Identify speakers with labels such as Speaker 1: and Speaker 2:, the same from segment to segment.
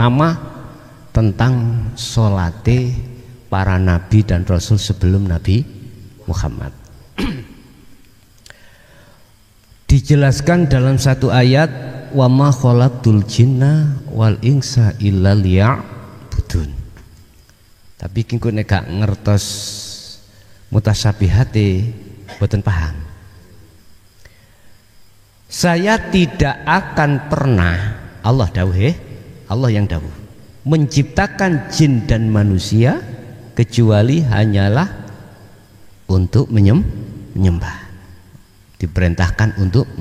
Speaker 1: pertama tentang sholate para nabi dan rasul sebelum Nabi Muhammad. Dijelaskan dalam satu ayat, wa ma khalaqtul jinna wal insa illa liya'budun. Tapi kengko nek gak ngertos mutasabihate boten paham. Saya tidak akan pernah, Allah dawuh, Allah yang dawuh, menciptakan jin dan manusia kecuali hanyalah untuk menyembah. Diperintahkan untuk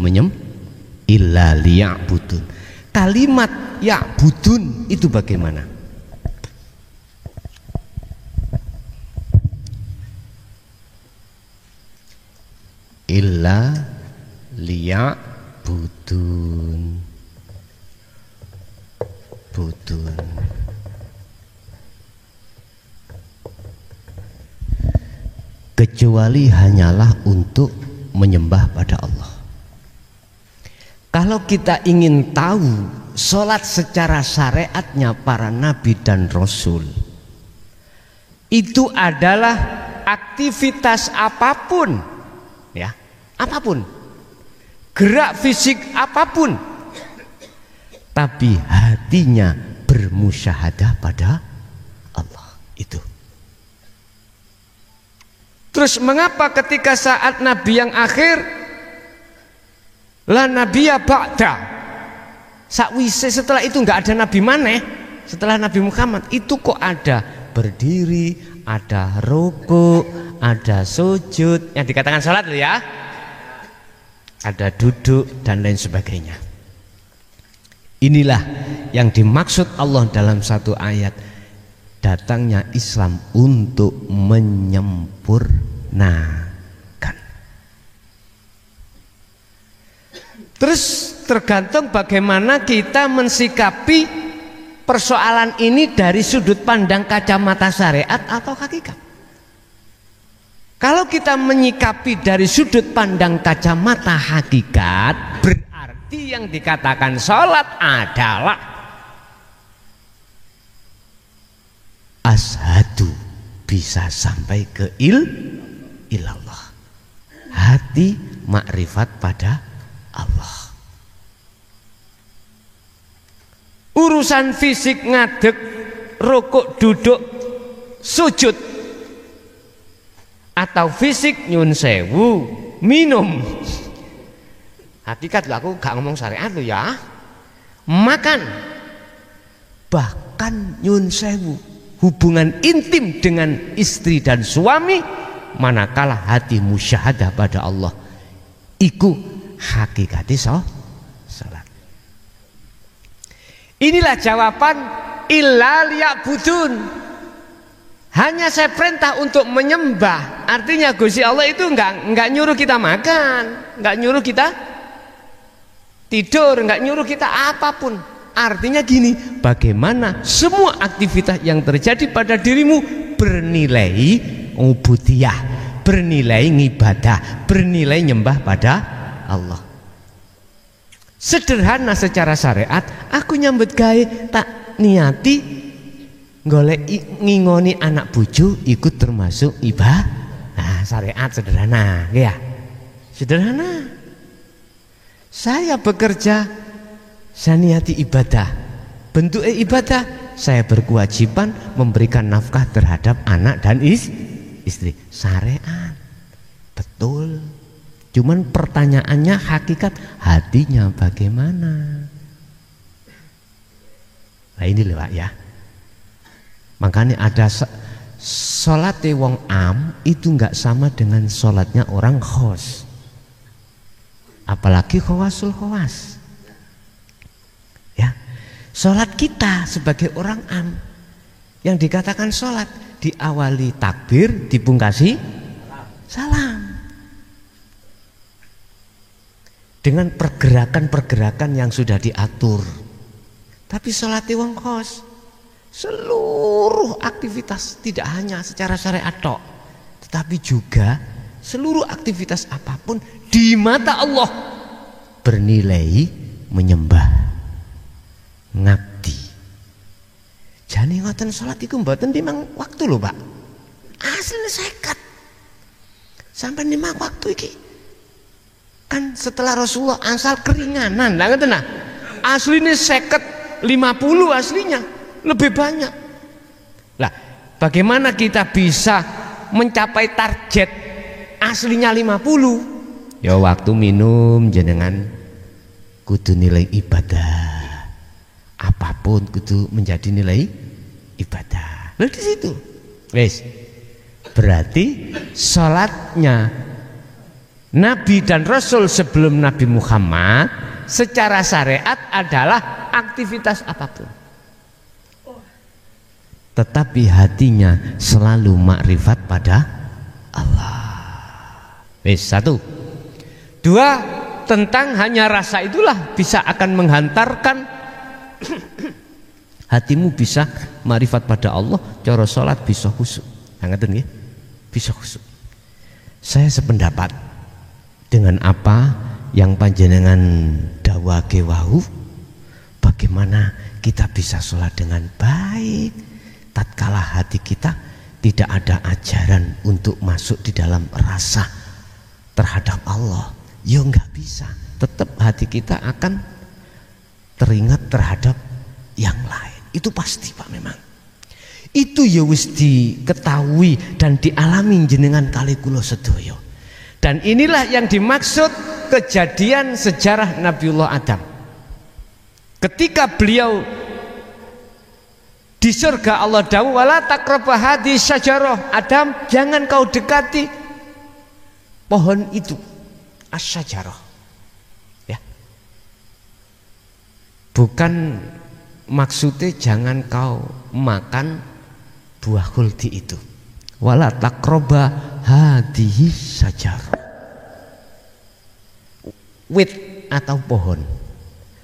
Speaker 1: illa liya'budun. Kalimat ya'budun itu bagaimana? Illa liya'budun. Budun. Kecuali hanyalah untuk menyembah pada Allah. Kalau kita ingin tahu sholat secara syariatnya para nabi dan rasul, itu adalah aktivitas apapun, ya, apapun, gerak fisik apapun, tapi hatinya bermusyahadah pada Allah. Itu. Terus mengapa ketika saat Nabi yang akhir, la nabiya ba'da, sakwise setelah itu nggak ada Nabi maneh setelah Nabi Muhammad, itu kok ada berdiri, ada rukuk, ada sujud, yang dikatakan salat ya, ada duduk dan lain sebagainya. Inilah yang dimaksud Allah dalam satu ayat, datangnya Islam untuk menyempurnakan. Terus tergantung bagaimana kita mensikapi persoalan ini dari sudut pandang kacamata syariat atau hakikat. Kalau kita menyikapi dari sudut pandang kacamata hakikat, berarti yang dikatakan sholat adalah ashadu, bisa sampai ke ilallah, hati makrifat pada Allah. Urusan fisik ngadeg, rukuk, duduk, sujud, atau fisik nyun sewu, minum, hakikat lah, aku gak ngomong syariat lo ya, makan, bahkan nyun sewu, hubungan intim dengan istri dan suami, manakala hati musyahadah pada Allah, iku hakikati salat. Inilah jawaban illa liya'budun. Hanya saya perintah untuk menyembah. Artinya Gusti Allah itu enggak nyuruh kita makan, enggak nyuruh kita tidur, enggak nyuruh kita apapun. Artinya gini, bagaimana semua aktivitas yang terjadi pada dirimu bernilai ubudiyah, bernilai ibadah, bernilai nyembah pada Allah. Sederhana secara syariat, aku nyambut gawe tak niati golek ngingoni anak bojo ikut termasuk ibadah. Nah, syariat sederhana, ya. Sederhana. Saya bekerja, saya niati ibadah. Bentuk ibadah, saya berkewajiban memberikan nafkah terhadap anak dan istri. Syariat. Betul. Cuman pertanyaannya hakikat hatinya bagaimana? Nah ini loh Pak ya. Makanya ada sholatnya wong am itu nggak sama dengan sholatnya orang khos. Apalagi khawasul khawas. Ya, sholat kita sebagai orang am yang dikatakan sholat diawali takbir, dipungkasi salam. Dengan pergerakan-pergerakan yang sudah diatur. Tapi sholatnya wong khos, seluruh aktivitas tidak hanya secara syariat tok, tetapi juga seluruh aktivitas apapun di mata Allah bernilai menyembah, ngabdi, Mboten salat iku mboten 5 waktu lho, Pak. Asline 50. Sampai 5 waktu iki. Kan setelah Rasulullah asal keringanan. Lah ngoten nah. Asline 50 50 aslinya, lebih banyak. Lah, bagaimana kita bisa mencapai target aslinya 50? Ya waktu minum jenengan kudu nilai ibadah. Apapun kudu menjadi nilai ibadah. Loh di situ. Wes. Berarti salatnya Nabi dan Rasul sebelum Nabi Muhammad secara syariat adalah aktivitas apapun. Tetapi hatinya selalu makrifat pada Allah. Wes, 1. 2, tentang hanya rasa itulah bisa akan menghantarkan hatimu bisa makrifat pada Allah, cara salat bisa khusyuk. Ngaten nggih? Bisa khusyuk. Saya sependapat dengan apa yang panjenengan dawake wau, bagaimana kita bisa sholat dengan baik tatkala hati kita tidak ada ajaran untuk masuk di dalam rasa terhadap Allah. Ya nggak bisa, tetap hati kita akan teringat terhadap yang lain. Itu pasti Pak, memang itu ya wis diketahui dan dialami jenengan kali kula sedaya. Dan inilah yang dimaksud kejadian sejarah Nabiullah Adam. Ketika beliau di surga, Allah dawuh wala taqrabu hadhihi syajarah. Adam, jangan kau dekati pohon itu, asy-syajarah. Ya. Bukan maksudnya jangan kau makan buah khuldi itu. Wala taqrabu hadhihi syajarah. Wit atau pohon.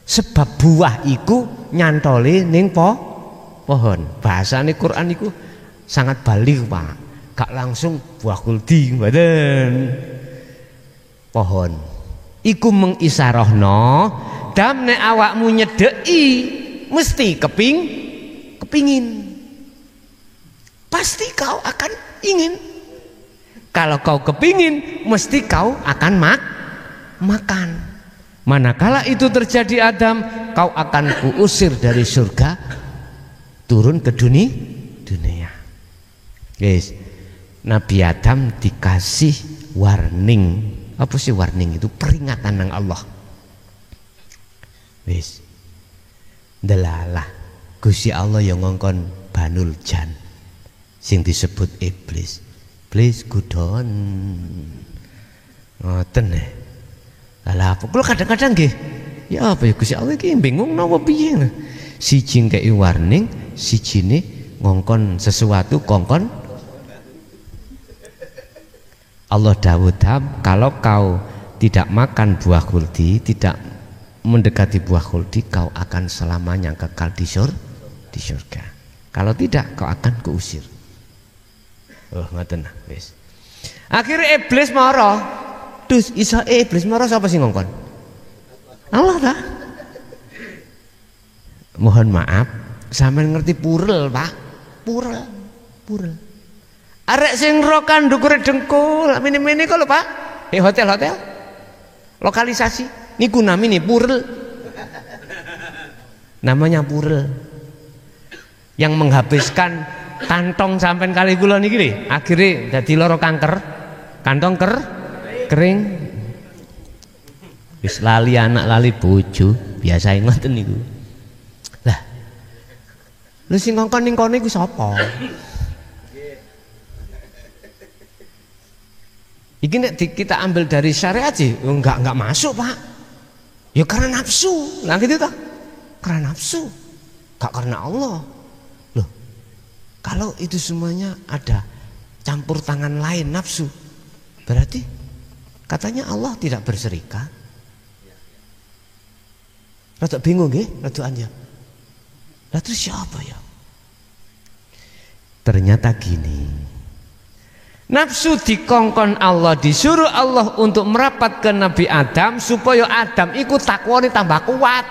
Speaker 1: Sebab buah iku nyantole ning pohon. Bahasane Quran iku sangat balik, Pak. Gak langsung buah khuldi mboten. Pohon. Iku mengisarahno dam nek awakmu nyedeki mesti kepingin. Pasti kau akan ingin. Kalau kau kepingin, mesti kau akan makan. Manakala itu terjadi Adam, kau akan kuusir dari surga, turun ke dunia. Guys, Nabi Adam dikasih warning. Apa sih warning itu? Peringatan ng Allah. Guys, delalah Gusti Allah yang ngongkon Banul Jan sing disebut iblis. Iblis kudon ngoten nih. Lah apa kula kadang-kadang nggih, ya apa ya Gusti Allah iki bingung napa piye. Siji kei warning, sijine ngongkon sesuatu kongkon. Allah dawuh, kalau kau tidak makan buah khuldi, tidak mendekati buah khuldi, kau akan selamanya kekal di surga. Kalau tidak, kau akan kuusir. Oh ngoten wis. Akhirnya iblis marah. Dus iso iblis marah sapa sing ngongkon? Allah ta? Mohon maaf, sampean ngerti purel, Pak? Purel. Arek sing rokan ndukure dengkul, mene-mene kok lho, Pak. Hotel-hotel. Lokalisasi niku namine purel. Namanya purel. Yang menghabiskan kantong sampean kali kula niki lho, akhire dadi lara kanker, kantong kering. Wis lali anak lali bojo, biasa ngoten niku. Lah. Lu sing ngongkon ning kono iku sapa? Iki nek kita ambil dari syariat sih enggak masuk, Pak. Ya karena nafsu. Nah gitu toh. Karena nafsu. Enggak karena Allah. Kalau itu semuanya ada campur tangan lain nafsu, berarti katanya Allah tidak berserikat. Rada bingung nggih, rada anja. Lah terus siapa ya? Ternyata gini. Nafsu dikongkon Allah, disuruh Allah untuk merapat ke Nabi Adam supaya Adam ikut takwane tambah kuat.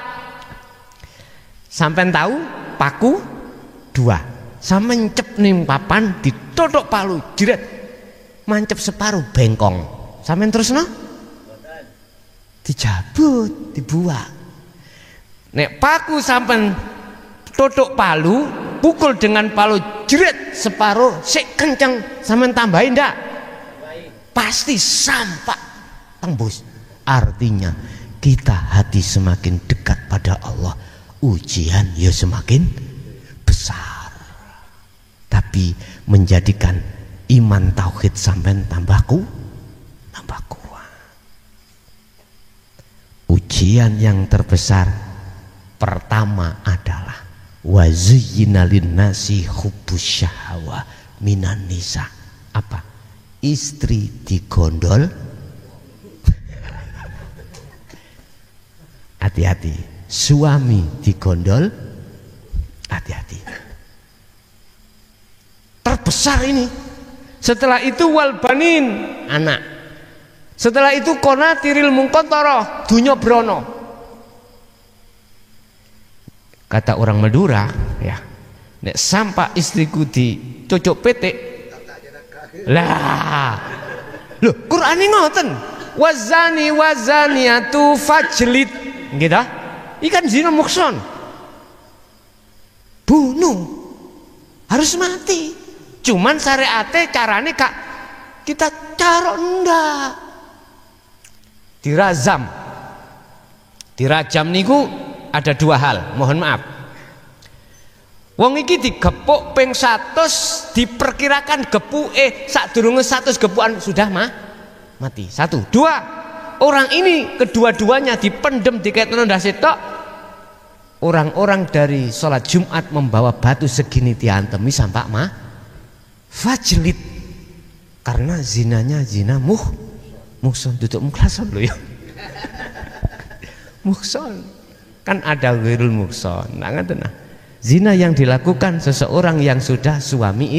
Speaker 1: Sampai tahu paku 2. sampean cep ning papan ditothok palu jret mancep separuh bengkong sampean terusno dijabut dibuang. Nek paku sampean tothok palu pukul dengan palu jret separuh sik kenceng sampean tambahin ndak pasti sampak tembus. Artinya kita hati semakin dekat pada Allah, ujian ya semakin besar. Tapi menjadikan iman tauhid sampean tambah kuat. Ujian yang terbesar pertama adalah wa zuyyina lin-nasi hubbus syahwa minan nisa. Apa? Istri digondol. Hati-hati. Suami digondol. Hati-hati. Terbesar ini. Setelah itu wal banin, anak. Setelah itu konatiril mungkontoro, dunya brono. Kata orang Madura, ya, nek sampak istriku dicocok petik, lah, loh, Quran ini ngoten, wazani wazaniatu fajlid, gitu, ikan zina mukson, bunuh, harus mati. Cuman syariate carane kak kita cara ndak, dirajam niku ada dua hal, mohon maaf. Wong iki digepuk ping 100 diperkirakan gepuke sadurunge 100 gepukan sudah mati. 1, 2. Orang ini kedua-duanya dipendem diketno ndase tok. Orang-orang dari sholat Jumat membawa batu segini diantemi sampak fajlid. Karena zinanya zina muhson duduk mukhlason lho ya. Muhson. Kan ada ghairul muhson. Nah, ngoten nah. Zina yang dilakukan seseorang yang sudah suami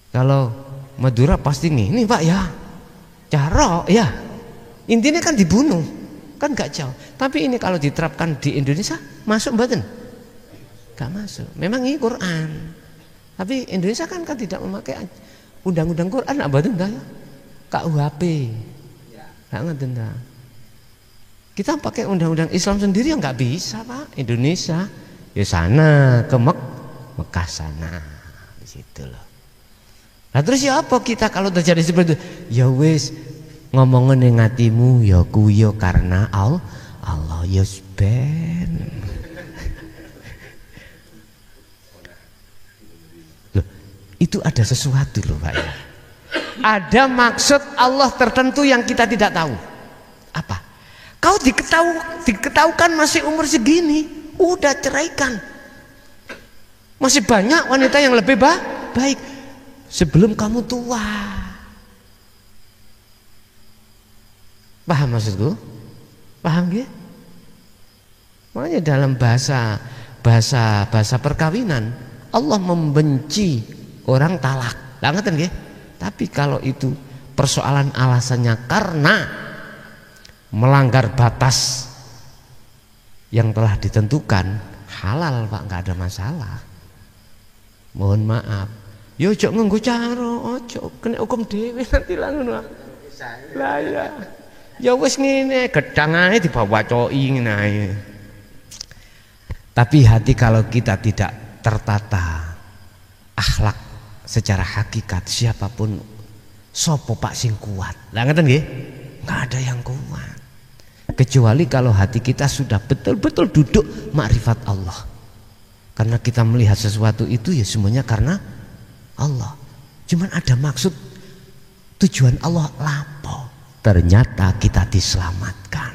Speaker 1: kalau Madura pasti nih Pak ya, cara ya, intinya kan dibunuh, kan gak jauh. Tapi ini kalau diterapkan di Indonesia masuk mboten? Gak masuk. Memang ini Quran, tapi Indonesia kan tidak memakai undang-undang Quran, mboten dah ya, KUHP, gak ngoten dah. Kita pakai undang-undang Islam sendiri yang nggak bisa Pak. Indonesia ya sana ke Mekah sana di situ loh. Nah terus ya apa kita kalau terjadi seperti itu? Ya wis ngomongin yang hatimu ya kuyo karena Allah ya ben. Loh, itu ada sesuatu loh Pak ya. Ada maksud Allah tertentu yang kita tidak tahu. Apa? Kau diketahukan masih umur segini, udah ceraikan. Masih banyak wanita yang lebih baik sebelum kamu tua. Paham maksudku? Paham gitu? Makanya dalam bahasa perkawinan Allah membenci orang talak. Lah ngeten nggih? Tapi kalau itu persoalan alasannya karena melanggar batas yang telah ditentukan, halal Pak, nggak ada masalah. Mohon maaf, yo ojo nganggo cara, ojo kena hukum dhewe nanti lah ngono. Lah ya wis ngene, gedang ae dibawa coki ngene ae. Tapi hati kalau kita tidak tertata akhlak secara hakikat, siapapun sopo Pak sing kuat. Lah ngeten nggih? Nggak ada yang kuat. Kecuali kalau hati kita sudah betul-betul duduk makrifat Allah. Karena kita melihat sesuatu itu ya semuanya karena Allah. Cuman ada maksud tujuan Allah lapo. Ternyata kita diselamatkan.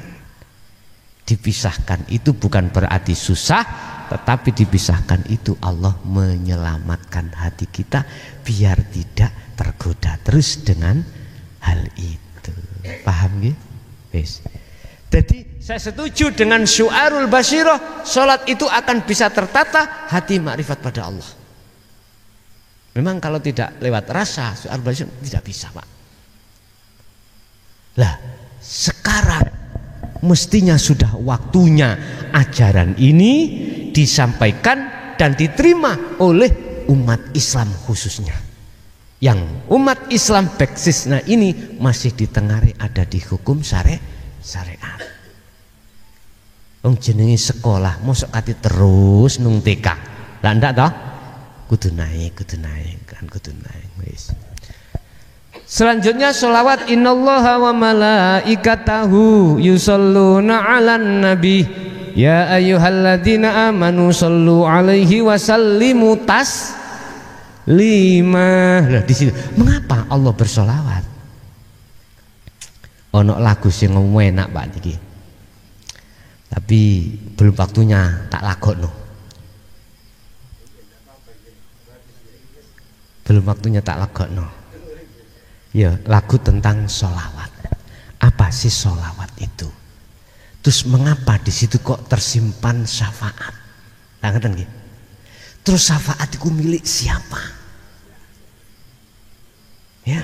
Speaker 1: Dipisahkan itu bukan berarti susah, tetapi dipisahkan itu Allah menyelamatkan hati kita biar tidak tergoda terus dengan hal itu. Paham ya? Wes. Jadi saya setuju dengan syu'arul basyirah, salat itu akan bisa tertata hati makrifat pada Allah. Memang kalau tidak lewat rasa syu'arul basyirah tidak bisa Pak. Lah sekarang mestinya sudah waktunya ajaran ini disampaikan dan diterima oleh umat Islam khususnya. Yang umat Islam basisnya ini masih ditengari ada di hukum syariat. Wong jenenge sekolah mosok kate terus nung TK. Lah ndak toh? Kudu naik kan kudu naik wis. Selanjutnya sholawat innallaha wa malaikatahu yusholluna 'alan nabi ya ayyuhalladzina amanu shollu 'alaihi wa sallimu taslima. Lah di situ mengapa Allah bersolawat? Ono lagu sing enak Pak niki. Tapi belum waktunya tak lagokno. Belum waktunya tak lagokno. Ya, lagu tentang sholawat. Apa sih sholawat itu? Terus mengapa di situ kok tersimpan syafaat? Nah, ngerti nggih? Terus syafaat itu milik siapa? Ya.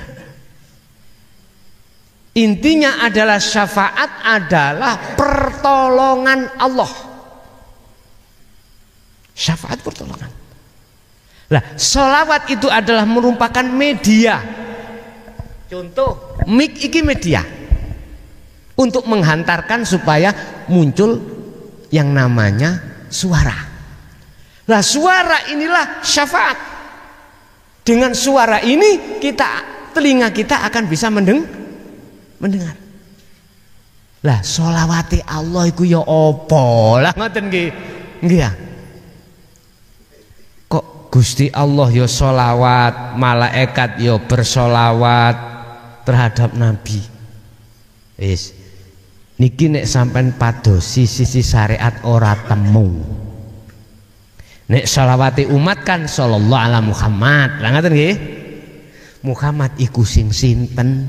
Speaker 1: Intinya adalah syafaat adalah pertolongan Allah. Syafaat pertolongan. Lah, sholawat itu adalah merupakan media. Contoh, mic iki media untuk menghantarkan supaya muncul yang namanya suara. Lah suara inilah syafaat. Dengan suara ini telinga kita akan bisa mendengar. Lah sholawati Allah iku ya apa? Lah ngoten nggih. Nggih ya. Kok Gusti Allah ya sholawat, malaikat ya bersolawat terhadap Nabi. Wis. Niki nek sampean padosi sisi syariat ora temu. Nek sholawati umat kan sallallahu ala Muhammad. Lah ngaten nggih? Muhammad iku sing sinten?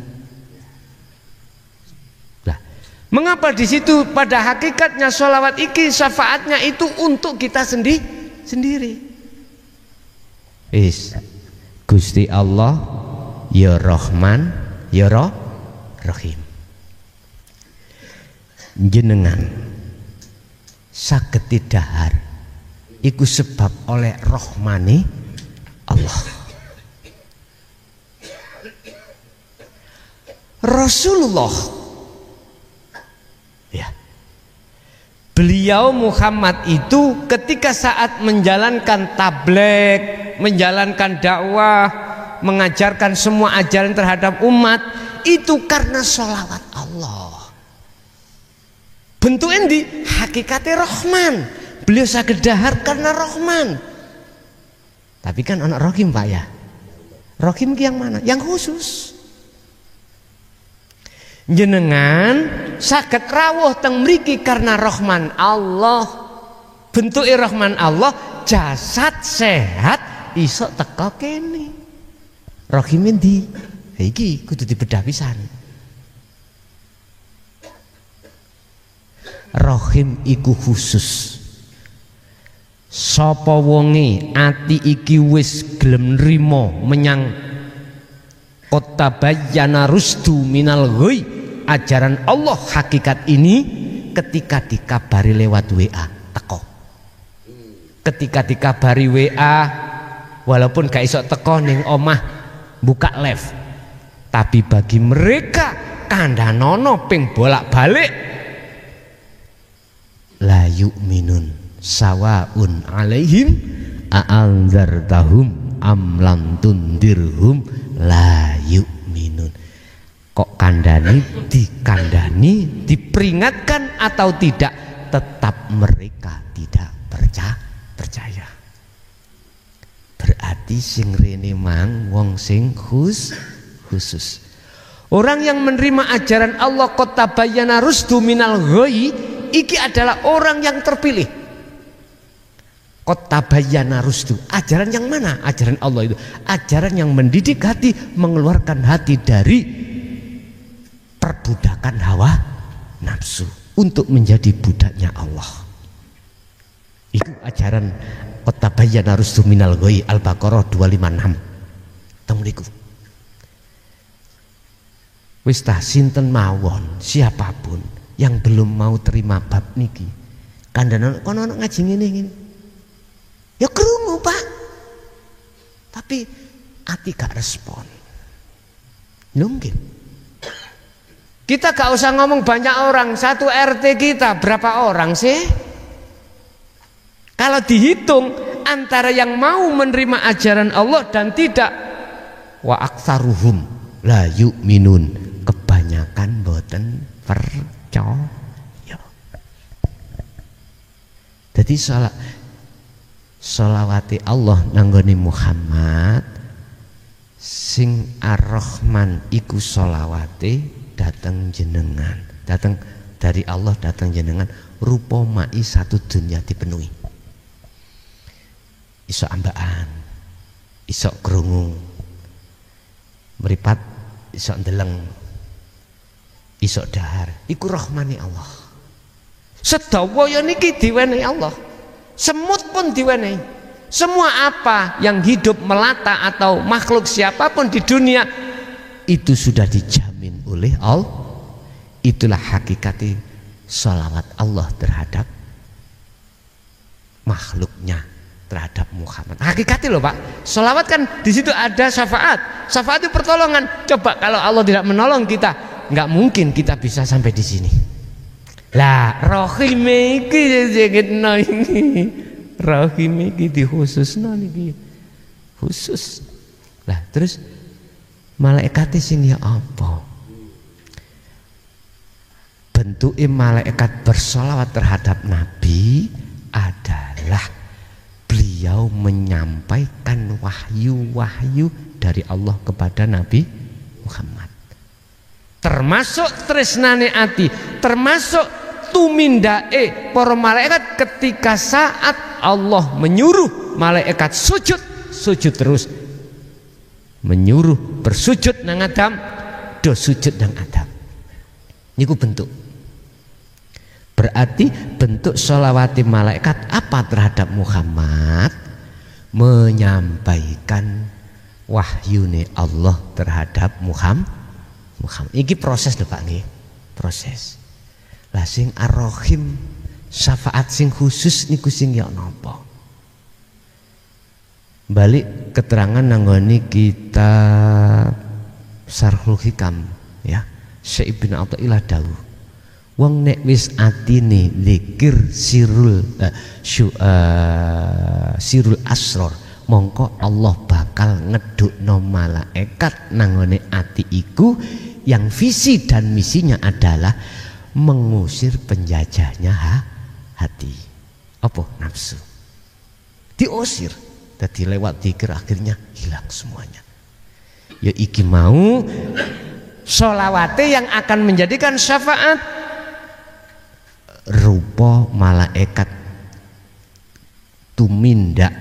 Speaker 1: Lah, mengapa di situ pada hakikatnya sholawat iki syafaatnya itu untuk kita sendiri? Wis. Gusti Allah ya Rahman ya Rahim. Jenengan saged dahar iku sebab oleh rahmane Allah. Rasulullah ya. Beliau Muhammad itu ketika saat menjalankan tabligh, menjalankan dakwah, mengajarkan semua ajaran terhadap umat itu karena sholawat Allah. Bentuk endi? Hakikatnya Rahman. Beliau saged dahar karena Rahman. Tapi kan anak Rahim Pak ya. Rahim yang mana? Yang khusus. Jenengan saged rawuh teng mriki karena Rahman Allah. Bentuke Rahman Allah, jasad sehat iso teko kene. Rahim endi? Iki kudu dibedah pisan. Rahim iku khusus. Sapa wonge ati iki wis gelem nrimo menyang tabayyana rusdu minal ghoi, ajaran Allah hakikat ini ketika dikabari lewat WA teko. Ketika dikabari WA walaupun gak iso teko ning omah buka live, tapi bagi mereka kandhanono ping bolak-balik la yu'minun sawaun alaihim a'anzartahum am lam tundirhum la yu'minun. Kok dikandani, diperingatkan atau tidak, tetap mereka tidak percaya. Berarti sing rene mang wong sing khusus. Orang yang menerima ajaran Allah qad tabayyana rusdu minal ghoi, iki adalah orang yang terpilih. Qad tabayyana rusdu. Ajaran yang mana? Ajaran Allah itu. Ajaran yang mendidik hati, mengeluarkan hati dari perbudakan hawa nafsu untuk menjadi budaknya Allah. Itu ajaran qad tabayyana rusdu minal ghoi, Al-Baqarah 256. Temriku. Wis tah sinten mawon siapapun yang belum mau terima bab niki kandhane kono ngaji ngene Ya krungu, Pak. Tapi ati gak respon. Mungkin. Kita gak usah ngomong banyak orang, satu RT kita berapa orang sih? Kalau dihitung antara yang mau menerima ajaran Allah dan tidak, wa aktsaruhum la yu'minun, kebanyakan boten percaya. Jadi sholawati Allah nanggone Muhammad sing Ar-Rahman iku sholawati datang jenengan, datang dari Allah, datang jenengan rupa mai satu dunia dipenuhi. Iso ambaan, iso krungu, meripat, iso ndeleng, iso dahar. Iku rahmani Allah. Sedaya niki diwenehi Allah. Semut pun diwenehi. Semua apa yang hidup melata atau makhluk siapapun di dunia itu sudah dijamin oleh Allah. Itulah hakikati sholawat Allah terhadap makhluknya, terhadap Muhammad. Hakikati loh Pak. Sholawat kan di situ ada syafaat. Syafaat itu pertolongan. Coba kalau Allah tidak menolong kita, nggak mungkin kita bisa sampai di sini. Lah, rohime iki jegedno ini. Rohime iki dikhususno niki. Khusus. Lah, terus malaikat sing ya apa? Bentuk malaikat bersolawat terhadap Nabi adalah beliau menyampaikan wahyu-wahyu dari Allah kepada Nabi Muhammad. Termasuk tresnane ati, termasuk tumindae para malaikat ketika saat Allah menyuruh malaikat sujud, sujud terus. Menyuruh bersujud nang Adam, do sujud nang Adam. Niku bentuk. Berarti bentuk sholawati malaikat apa terhadap Muhammad? Menyampaikan wahyune Allah terhadap Muhammad. Ini proses lho Pak nggih. Proses. Lah sing Ar-Rahim syafaat sing khusus niku sing ya napa? Balik keterangan nanggone kitab Sarhul Hikam ya. Syekh Ibnu Athaillah dawuh, wong nek wis atine zikir sirul asror, mongko Allah bakal ngedukno malaikat nanggone ati iku yang visi dan misinya adalah mengusir penjajahnya hati. Apa? Nafsu. Diusir. Jadi lewat zikir akhirnya hilang semuanya. Ya iki mau sholawate yang akan menjadikan syafaat rupa malaikat tumindak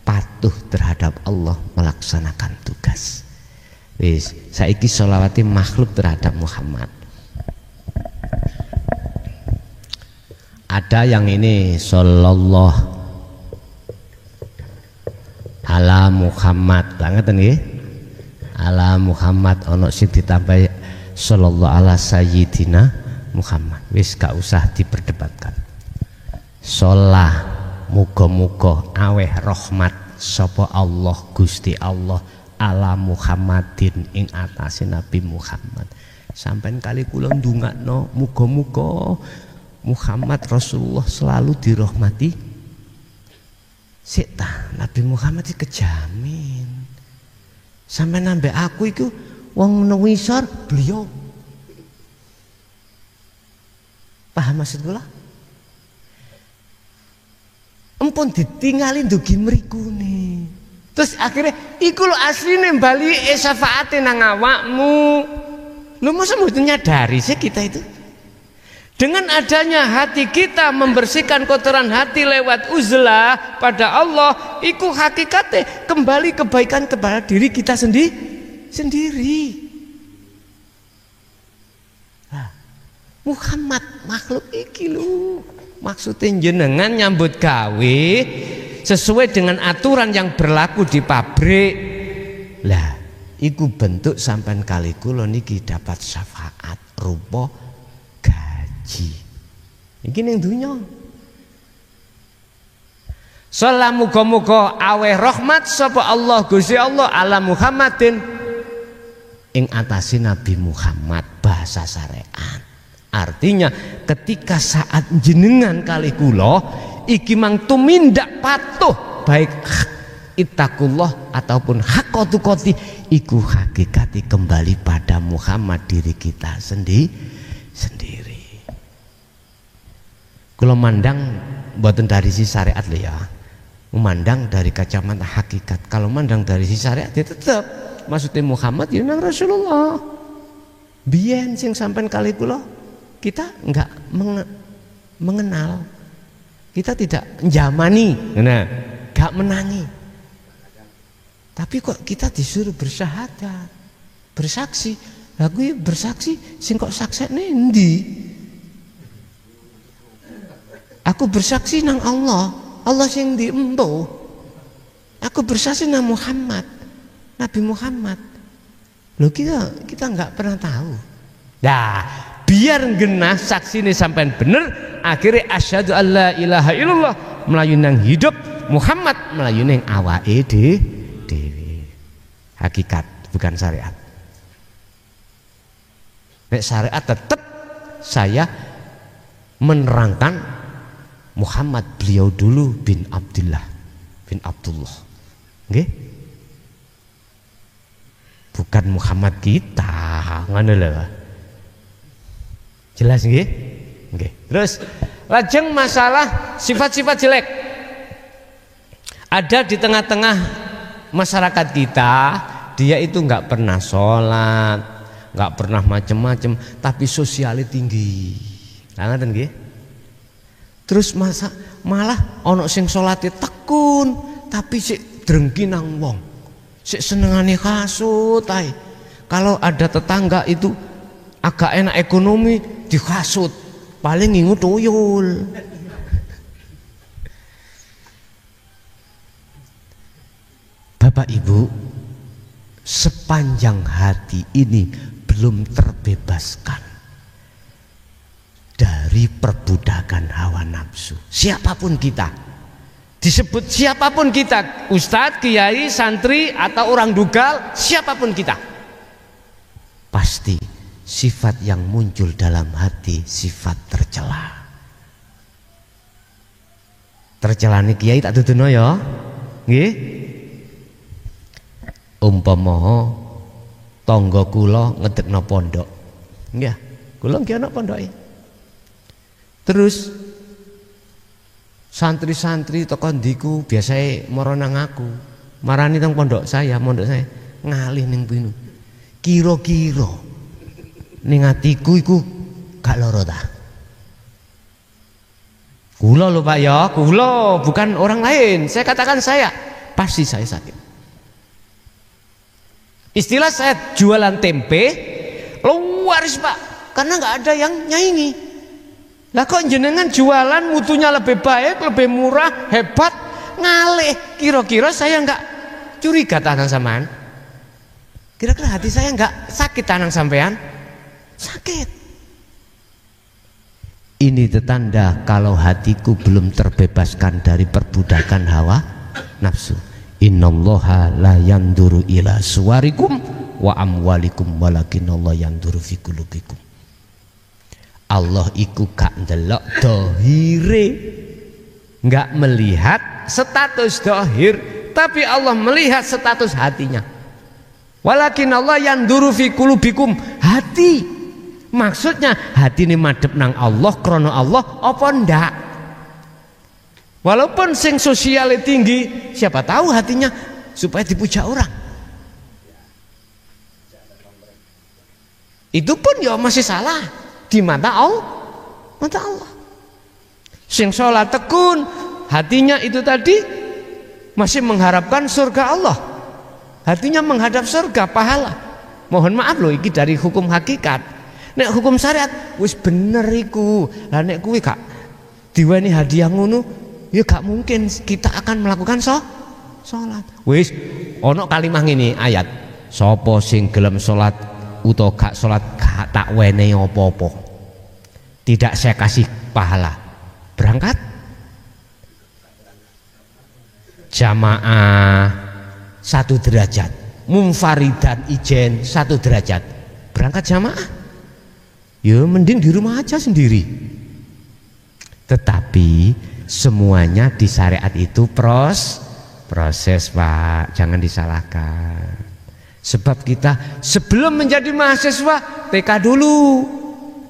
Speaker 1: patuh terhadap Allah melaksanakan tugas. Wis saiki sholawati makhluk terhadap Muhammad. Ada yang ini sallallahu ala Muhammad banget nggih. Ala Muhammad ono sing ditambah sallallahu ala sayyidina Muhammad. Wis gak usah diperdebatkan. Sholah muga-muga aweh rahmat sapa Allah Gusti Allah ala Muhammadin ing atase Nabi Muhammad. Sampai kali kula ndongakno muga-muga Muhammad Rasulullah selalu dirahmati. Sik ta, Nabi Muhammad iki kejamin. Sampai nambah aku iku wong nwisor beliau. Paham maksud kula? Empun ditinggali ndugi mrikune. Terus akhirnya iku lho asline bali syafaate nang awakmu. Lho masa mboten nyadari sih kita itu? Dengan adanya hati kita membersihkan kotoran hati lewat uzlah pada Allah, iku hakikatnya kembali kebaikan kepada diri kita sendiri. Nah, Muhammad makhluk iki lho, maksudnya jenengan nyambut gawe sesuai dengan aturan yang berlaku di pabrik. Lah, iku bentuk sampean kali kula niki dapat syafaat rupa gaji. Iki ning dunya. Salam muga-muga aweh rahmat sapa Allah Gusti Allah ala Muhammadin ing atase Nabi Muhammad. Bahasa syariat artinya ketika saat jenengan kali kula iki mang tumindak patuh baik ittaqullah ataupun haqqatu qati iku hakikati kembali pada Muhammad diri kita sendiri. Kula mandang mboten dari sisi syariat lho ya. Memandang dari kacamata hakikat. Kalau mandang dari sisi syariat ya tetap maksudnya Muhammad ya nang Rasulullah. Biyen sing sampean kali kula kita enggak mengenal. Kita tidak njamani, nah, enggak menangi. Tapi kok kita disuruh bersyahadat, bersaksi. Lah kuwi bersaksi sing kok saksine endi? Aku bersaksi nang Allah. Allah sing di embo. Aku bersaksi nang Muhammad, Nabi Muhammad. Loh kita nggak pernah tahu. Nah, biar genah saksine sampean bener, akhirnya asyhadu alla ilaha illallah melayu nang hidup, Muhammad melayu nang awake dhewe. Hakikat bukan syariat. Nek syariat tetap saya menerangkan Muhammad beliau dulu bin Abdullah. Nggih? Bukan Muhammad kita, ngono lho. Jelas nggih? Nggih. Terus lajeng masalah sifat-sifat jelek. Ada di tengah-tengah masyarakat kita, dia itu enggak pernah sholat, enggak pernah macem-macem, tapi sosialnya tinggi. Lah ngoten nggih? Terus malah ono sing salate tekun tapi sik drengki nang wong. Sik senengane kasut ae. Kalau ada tetangga itu agak enak ekonomi dikasut, paling ngingu tuyul. Bapak Ibu, sepanjang hati ini belum terbebaskan dari perbudakan hawa nafsu, siapapun kita, disebut siapapun kita, ustadz, kiai, santri atau orang dugal, siapapun kita, pasti sifat yang muncul dalam hati sifat tercela. Tercelane kiai tak dudono ya, nggih. Umpama tangga kula ngedekno pondok, nggih, kula nggih ana pondoke. Terus santri-santri toko ndiku biasanya mara nang aku, marani teng pondok saya ngalih ning pinu. Kira-kira ning atiku iku gak lara ta? Kula lho Pak ya, kula bukan orang lain. Saya katakan saya, pasti saya sakit. Istilah saya jualan tempe luaris Pak, karena nggak ada yang nyaingi. Lah kok jenengan jualan mutunya lebih baik, lebih murah, hebat, ngalih. Kira-kira saya enggak curiga tanang sampean? Kira-kira hati saya enggak sakit tanang sampean? Sakit. Ini tanda kalau hatiku belum terbebaskan dari perbudakan hawa nafsu. Innallaha la yanduru ila suwarikum wa amwalikum walakinallahu yanduru fi qulubikum. Allah iku gak ndelok dohire, gak melihat status dohir, tapi Allah melihat status hatinya. Walakin Allah yanduru fi qulubikum, hati. Maksudnya hati ini madhep nang Allah, krono Allah apa ndak? Walaupun sing sosialnya tinggi, siapa tahu hatinya supaya dipuja orang. Itu pun ya masih salah di mata Allah. Sing sholat tekun, hatinya itu tadi masih mengharapkan surga Allah, hatinya menghadap surga, pahala. Mohon maaf loh, iki dari hukum hakikat. Nek hukum syariat wis bener iku. Lah nek kuwi gak diweni hadiah ngono, ya gak mungkin kita akan melakukan sholat. Wis ono kalimah ngene ayat, sapa sing gelem sholat utawa gak sholat gak tak wenehi apa-apa, tidak saya kasih pahala. Berangkat jamaah 1 derajat, munfaridan ijen 1 derajat. Berangkat jamaah, ya mending di rumah aja sendiri. Tetapi semuanya di syariat itu proses Pak, jangan disalahkan. Sebab kita sebelum menjadi mahasiswa TK dulu,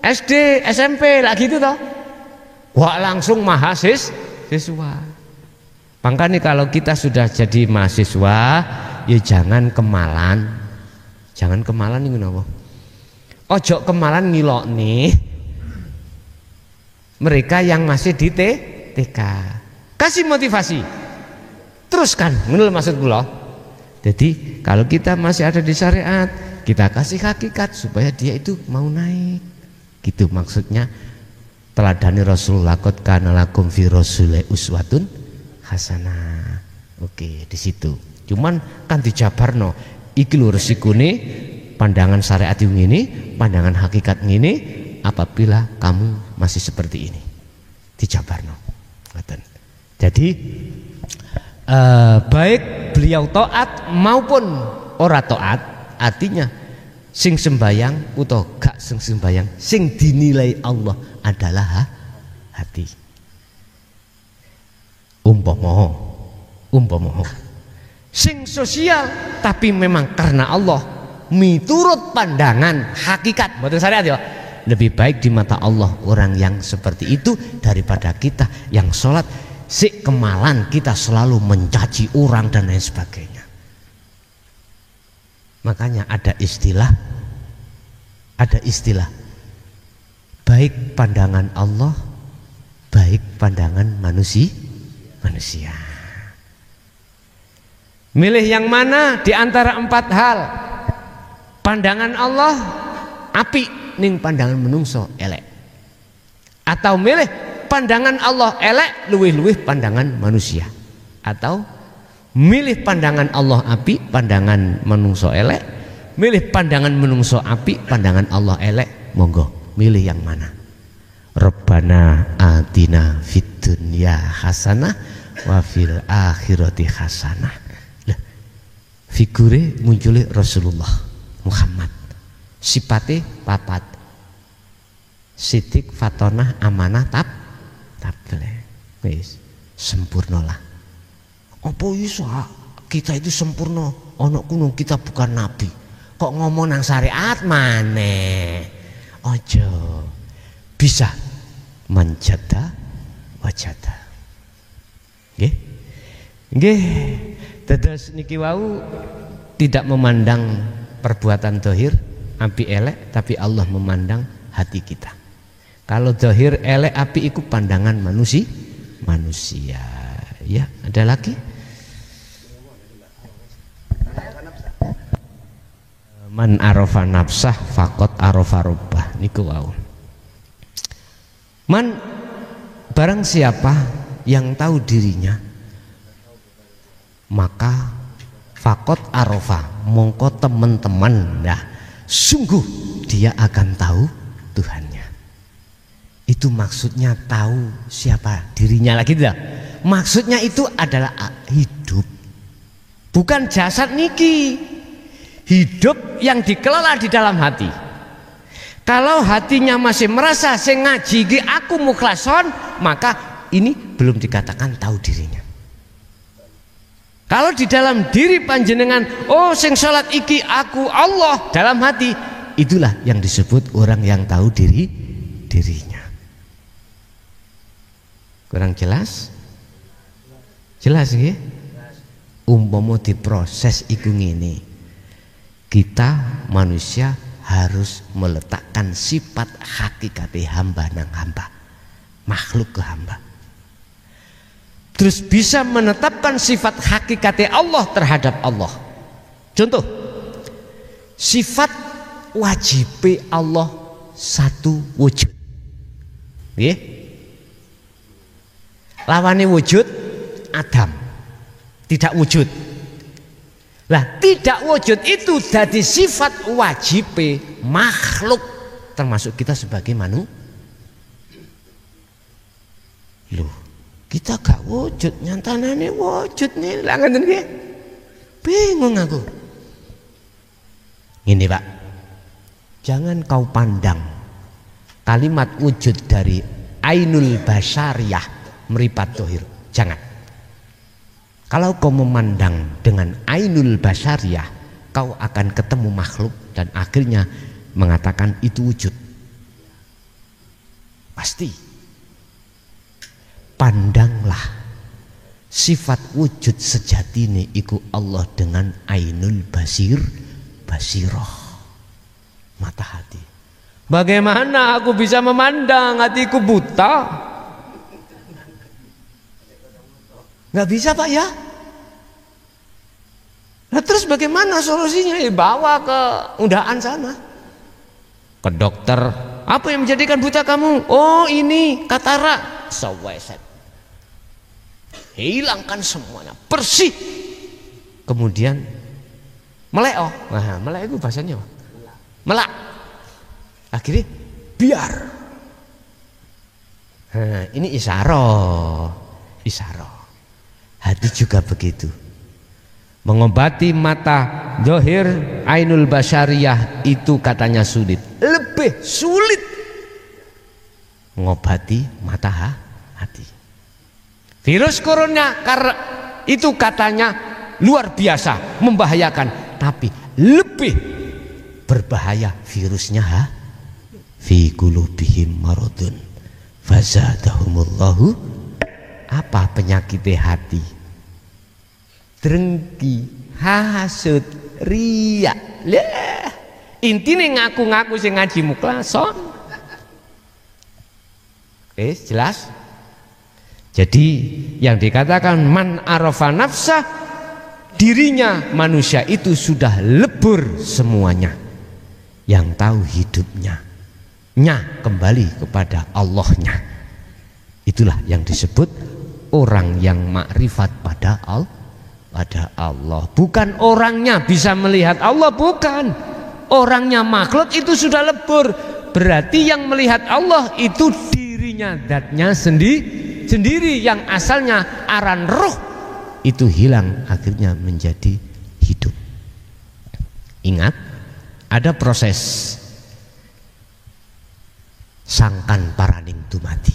Speaker 1: SD, SMP lah gitu toh. Wah langsung mahasiswa. Makanya kalau kita sudah jadi mahasiswa, ya jangan kemalan. Jangan kemalan ini kenapa? Ojo kemalan ngilok nih mereka yang masih di TK. Kasih motivasi. Teruskan, menurut maksud kula. Jadi kalau kita masih ada di syariat, kita kasih hakikat supaya dia itu mau naik. Gitu maksudnya. Teladani Rasulullah, qad kana lakum fi rasulillah uswatun hasanah. Oke, di situ. Cuman kan dijabarno, iki lho resikone pandangan syariat ini, pandangan hakikat ini apabila kamu masih seperti ini. Dijabarno. Jadi baik beliau taat maupun ora taat, artinya sing sembayang utawa gak sing sembayang, sing dinilai Allah adalah hati. Umpama sing sosial tapi memang karena Allah, miturut pandangan hakikat mboten syariat ya, lebih baik di mata Allah orang yang seperti itu daripada kita yang sholat si kemalan, kita selalu mencaci orang dan lain sebagainya. Makanya ada istilah baik pandangan Allah, baik pandangan manusia. Milih yang mana di antara 4 hal? Pandangan Allah apik ning pandangan menungso elek, atau milih pandangan Allah elek luwih-luwih pandangan manusia, atau milih pandangan Allah apik pandangan menungso elek, milih pandangan menungso apik pandangan Allah elek. Monggo milih yang mana? Rabbana atina fid dunya hasanah wa fil akhirati hasanah. Lah figure muncul Rasulullah Muhammad, sipate 4, sidik, fatonah, amanah, tableh. Wis sempurna lah. Apa iso kita itu sempurna? Ana kuno kita bukan nabi. Kok ngomong nang syariat maneh? Ojo. Bisa manjada wajada. Nggih. Nggih. Dados niki wau tidak memandang perbuatan zahir api elek, tapi Allah memandang hati kita. Kalau zahir elek api iku pandangan manusia. Ya, ada lagi? Man arafa nafsah faqad arafa rabbah niku wau. Man barang siapa yang tahu dirinya, maka faqad arafa, mongko teman-teman dah sungguh dia akan tahu Tuhannya. Itu maksudnya tahu siapa dirinya lagi tidak? Maksudnya itu adalah hidup, bukan jasad niki. Hidup yang dikelola di dalam hati. Kalau hatinya masih merasa sing ngaji iki aku mukhlason, maka ini belum dikatakan tahu dirinya. Kalau di dalam diri panjenengan, oh sing salat iki aku Allah dalam hati, itulah yang disebut orang yang tahu dirinya. Kurang jelas? Jelas nggih? Umpama diproses iku ngene. Kita manusia harus meletakkan sifat hakikati hamba nang hamba, makhluk ke hamba, terus bisa menetapkan sifat hakikati Allah terhadap Allah. Contoh, sifat wajib Allah satu wujud, nggih. Lawane wujud Adam, tidak wujud. Lah tidak wujud itu jadi sifat wajib makhluk, termasuk kita sebagai manusia. Loh, Kita gak wujud, nyantanane wujud nih, lah ngoten nggih. Bingung aku. Ini Pak, jangan kau pandang kalimat wujud dari ainul basyariyah meripat dohir, jangan. Kalau kau memandang dengan ainul basyariyah, kau akan ketemu makhluk dan akhirnya mengatakan itu wujud. Pasti. Pandanglah sifat wujud sejatine iku Allah dengan ainul basirah, mata hati. Bagaimana aku bisa memandang, hatiku buta? Nggak bisa Pak ya. Nah terus bagaimana solusinya? Bawa ke undaan sana, ke dokter. Apa yang menjadikan buta kamu? Oh ini katarak. Saweset. Hilangkan semuanya, bersih. Kemudian melek. Nah, melek itu bahasanya apa? Melak. Akhirnya biar. Nah, ini isyarah. Hati juga begitu. Mengobati mata zahir ainul basyariyah itu katanya sulit. Lebih sulit mengobati mata hati. Virus corona karena itu katanya luar biasa membahayakan, tapi lebih berbahaya virusnya fi qulubihim maradun fazadahumullahu. Apa penyakit hati? Drengki, hasud, riya. Lah, intine ngaku-ngaku sing ngaji muklason. Jelas? Jadi yang dikatakan man arafa nafsah, dirinya manusia itu sudah lebur semuanya. Yang tahu hidupnya kembali kepada Allahnya. Itulah yang disebut orang yang makrifat pada Allah. Bukan orangnya bisa melihat Allah, bukan. Orangnya makhluk itu sudah lebur. Berarti yang melihat Allah itu dirinya, zatnya sendiri yang asalnya aran roh itu hilang, akhirnya menjadi hidup. Ingat, ada proses sangkan paraning dumati.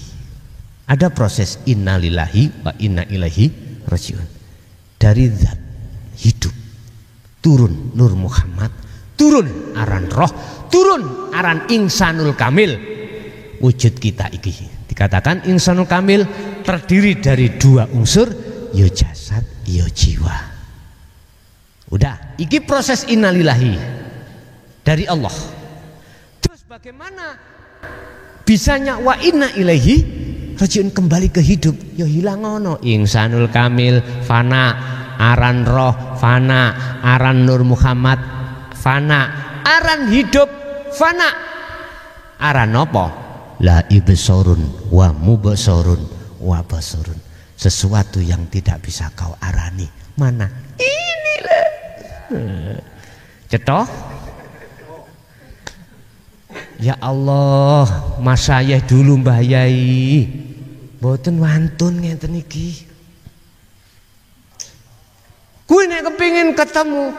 Speaker 1: Ada proses innalillahi wa inna ilaihi rajiun. Dari zat hidup turun Nur Muhammad, turun aran roh, turun aran insanul kamil. Wujud kita iki dikatakan insanul kamil terdiri dari dua unsur, ya jasad, ya jiwa. Udah, iki proses innalillahi dari Allah. Terus bagaimana bisanya wa inna ilaihi rajiun, kembali ke hidup? Ya hilang ono insanul kamil fana, aran roh fana, aran Nur Muhammad fana, aran hidup fana. Aran apa? La ibsorun wa mubsorun wa basorun. Sesuatu yang tidak bisa kau arani. Mana? Inilah. Cetoh? Ya Allah, Mas saya dulu Mbah Yai mboten wantun ngenten iki. Kuwi nek kepengin ketemu,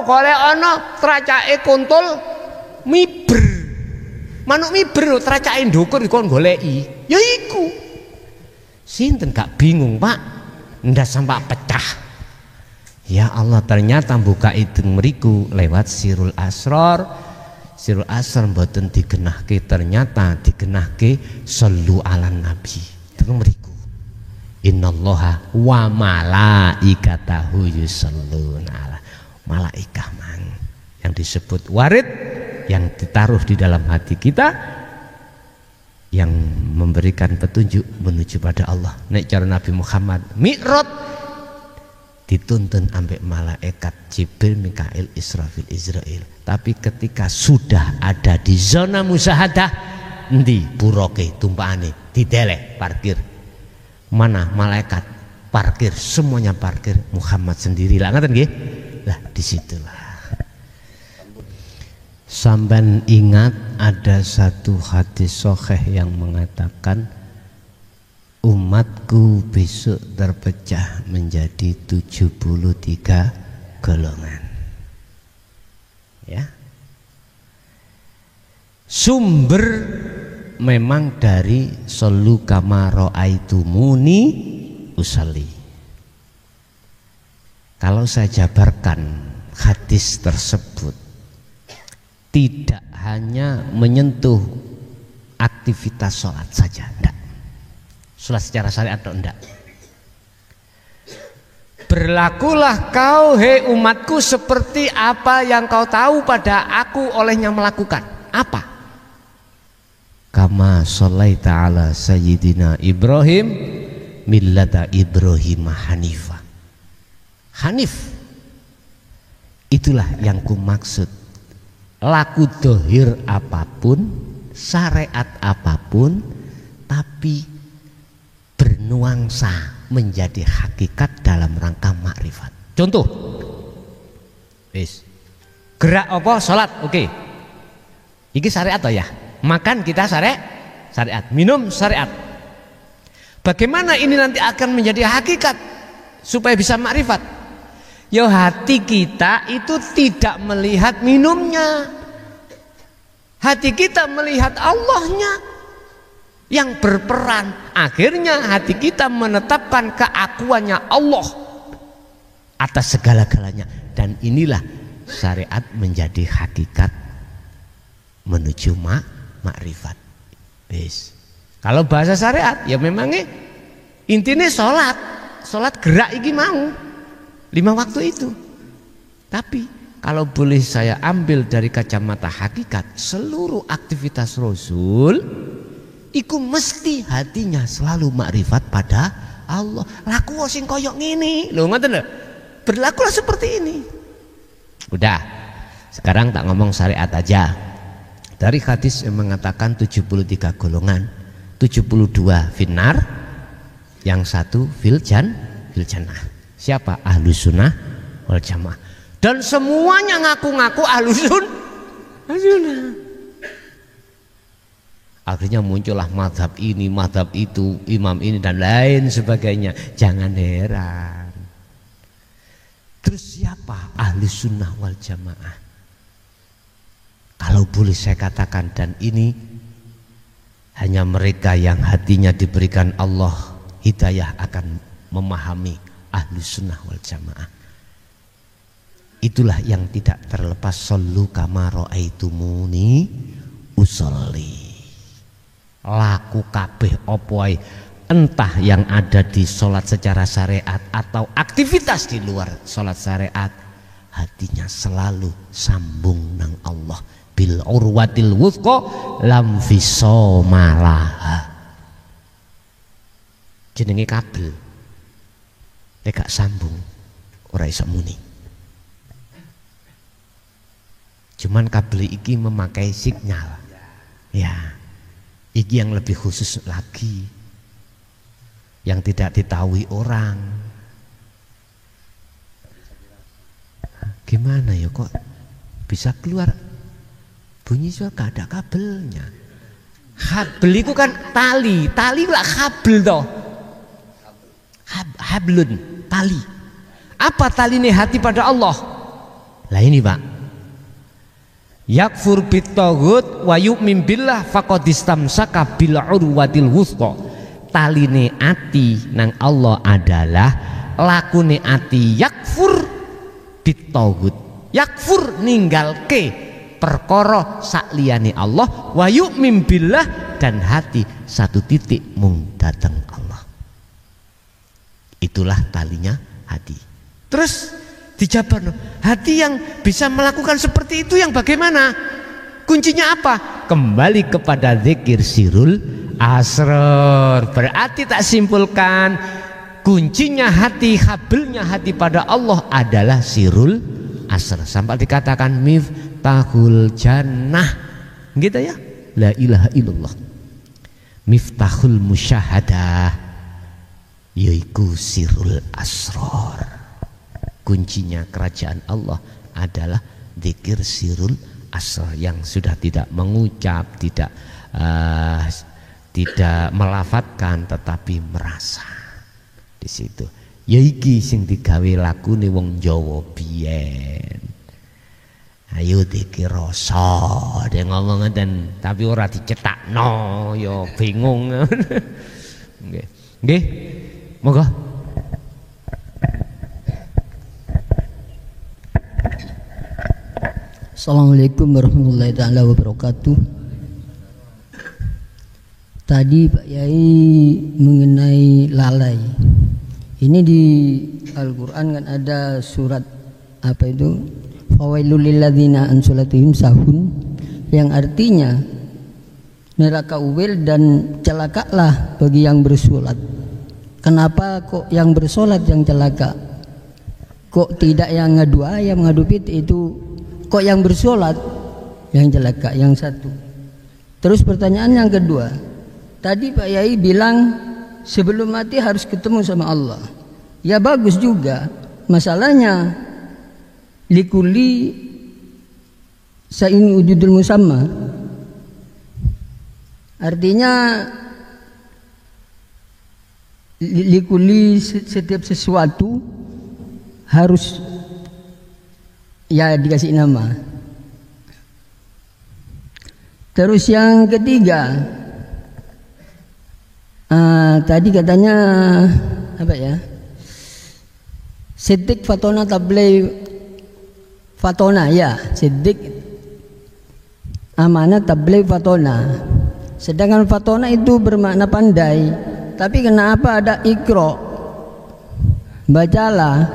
Speaker 1: golek ana tracake kuntul miber. Manuk miber tracake ndukur kon goleki. Ya iku. Sinten gak bingung, Pak? Ndas sampai pecah. Ya Allah, ternyata buka itu meriku lewat Sirul Asrar. Sirul Asrar mboten digenahke, ternyata digenahke sallu ala nabi. Teng mriku. Innallaha wa malaikatahu yusalluna ala. Malaikah mang yang disebut warid, yang ditaruh di dalam hati kita, yang memberikan petunjuk menuju pada Allah. Nek cara Nabi Muhammad Mi'raj dituntun ambek malaikat Jibril, Mikail, Israfil, Israil. Tapi ketika sudah ada di zona musyahadah, endi buroke tumpakane dideleh parkir. Mana malaikat parkir, semuanya parkir, Muhammad sendiri lah, ngaten nggih? Lah disitulah. Sampean ingat ada satu hadis sahih yang mengatakan umatku besok terpecah menjadi 73 golongan. Ya. Sumber memang dari sallu kama ra'aitumuni usalli. Kalau saya jabarkan hadis tersebut tidak hanya menyentuh aktivitas sholat saja, enggak. Sholat secara syariat atau enggak. Berlakulah kau hei umatku seperti apa yang kau tahu pada aku olehnya melakukan. Apa? Kama sholaita ala sayyidina Ibrahim millata Ibrahim Hanifah. Hanif, itulah yang ku maksud. Laku dohir apapun, syariat apapun, tapi bernuansa menjadi hakikat dalam rangka makrifat. Contoh, gerak apa? Sholat, oke. Iki syariat toh ya. Makan kita syariat, minum syariat. Bagaimana ini nanti akan menjadi hakikat supaya bisa makrifat? Ya hati kita itu tidak melihat minumnya, hati kita melihat Allahnya yang berperan. Akhirnya hati kita menetapkan keakuannya Allah atas segala-galanya. Dan inilah syariat menjadi hakikat menuju makrifat. Kalau bahasa syariat ya memangnya intinya sholat gerak iki mau 5 waktu itu. Tapi kalau boleh saya ambil dari kacamata hakikat, seluruh aktivitas Rasul iku mesti hatinya selalu makrifat pada Allah. Laku sing koyok ngene lho, ngoten lho. Berlakulah seperti ini. Udah. Sekarang tak ngomong syariat aja. Dari hadis yang mengatakan 73 golongan, 72 finnar, yang satu fil jannah. Siapa? Ahlus sunnah wal jamaah. Dan semuanya ngaku-ngaku ahlus sunnah. Akhirnya muncullah mazhab ini, mazhab itu, imam ini dan lain sebagainya. Jangan heran. Terus siapa ahlus sunnah wal jamaah? Kalau boleh saya katakan, dan ini hanya mereka yang hatinya diberikan Allah hidayah akan memahami ahlus sunnah wal jamaah. Itulah yang tidak terlepas sallu kama ra'aitumuni usolli. Laku kabeh apa wae, entah yang ada di sholat secara syariat atau aktivitas di luar sholat syariat, hatinya selalu sambung nang Allah bil urwatil wuthqa lam fisomalaha. Jenenge kabel nek gak sambung ora iso muni. Cuman kabel iki memakai sinyal. Ya. Iki yang lebih khusus lagi, yang tidak diketahui orang. Gimana ya kok bisa keluar bunyi suara gak ada kabelnya? Kabel itu kan tali lah kabel toh. Hablun, tali. Apa tali ini hati pada Allah? Lah ini Pak, yakfur bitaghut wa yu'min billah faqad istamsaka bil urwatil wuthqa. Taline ati nang Allah adalah lakune ati yakfur bitaghut. Yakfur ninggalke perkara sakliyane Allah, wa yu'min billah dan hati satu titik mung dateng Allah. Itulah talinya hati. Terus dijabar, hati yang bisa melakukan seperti itu yang bagaimana? Kuncinya apa? Kembali kepada zikir sirul asrar. Berarti tak simpulkan kuncinya hati, habelnya hati pada Allah adalah sirul asrar. Sampai dikatakan miftahul jannah, gitu ya, la ilaha illallah. Miftahul musyahadah, yaitu sirul asrar. Kuncinya kerajaan Allah adalah zikir sirul asrar, yang sudah tidak mengucap, tidak tidak melafatkan tetapi merasa di situ. Ya iki sing digawe lakune wong Jawa biyen. Ayo dikirasa dia ngomong ngeten tapi ora dicetakno ya bingung. Nggih. Nggih. Monggo.
Speaker 2: Assalamualaikum warahmatullahi taala wabarakatuh. Tadi Pak Yai mengenai lalai. Ini di Al-Qur'an kan ada surat apa itu? Fawailul lilladzina an sholatihim sahun, yang artinya neraka uwil dan celakalah bagi yang bersolat. Kenapa kok yang bersolat yang celaka? Kok tidak yang ngadu ayam ngadu piti itu? Kok yang bersolat yang celaka? Yang satu. Terus pertanyaan yang kedua, tadi Pak Yai bilang sebelum mati harus ketemu sama Allah. Ya bagus juga. Masalahnya likuli sa'in wujudul musamma. Artinya likuli setiap sesuatu harus ya dikasih nama. Terus yang ketiga, tadi katanya apa ya? Siddiq fatona tablay fatona, ya siddiq amanah tablay fatona. Sedangkan fatona itu bermakna pandai, tapi kenapa ada ikro? Bacalah.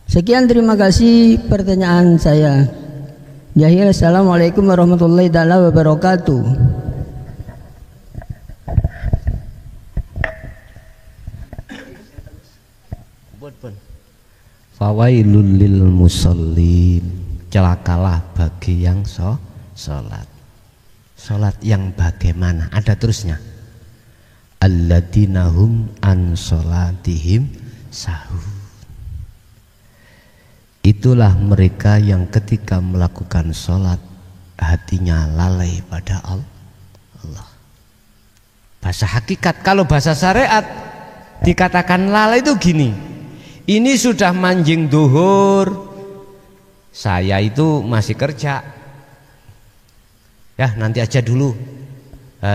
Speaker 2: Sekian, terima kasih pertanyaan saya. Jahil, assalamualaikum warahmatullahi wabarakatuh.
Speaker 1: Fawailul lil musallin, celakalah bagi yang sholat. Sholat yang bagaimana? Ada terusnya. Alladzina hum an sholatihim sahun. Itulah mereka yang ketika melakukan sholat hatinya lalai pada Allah. Bahasa hakikat. Kalau bahasa syariat dikatakan lalai itu gini. Ini sudah manjing duhur, saya itu masih kerja. Ya nanti aja dulu,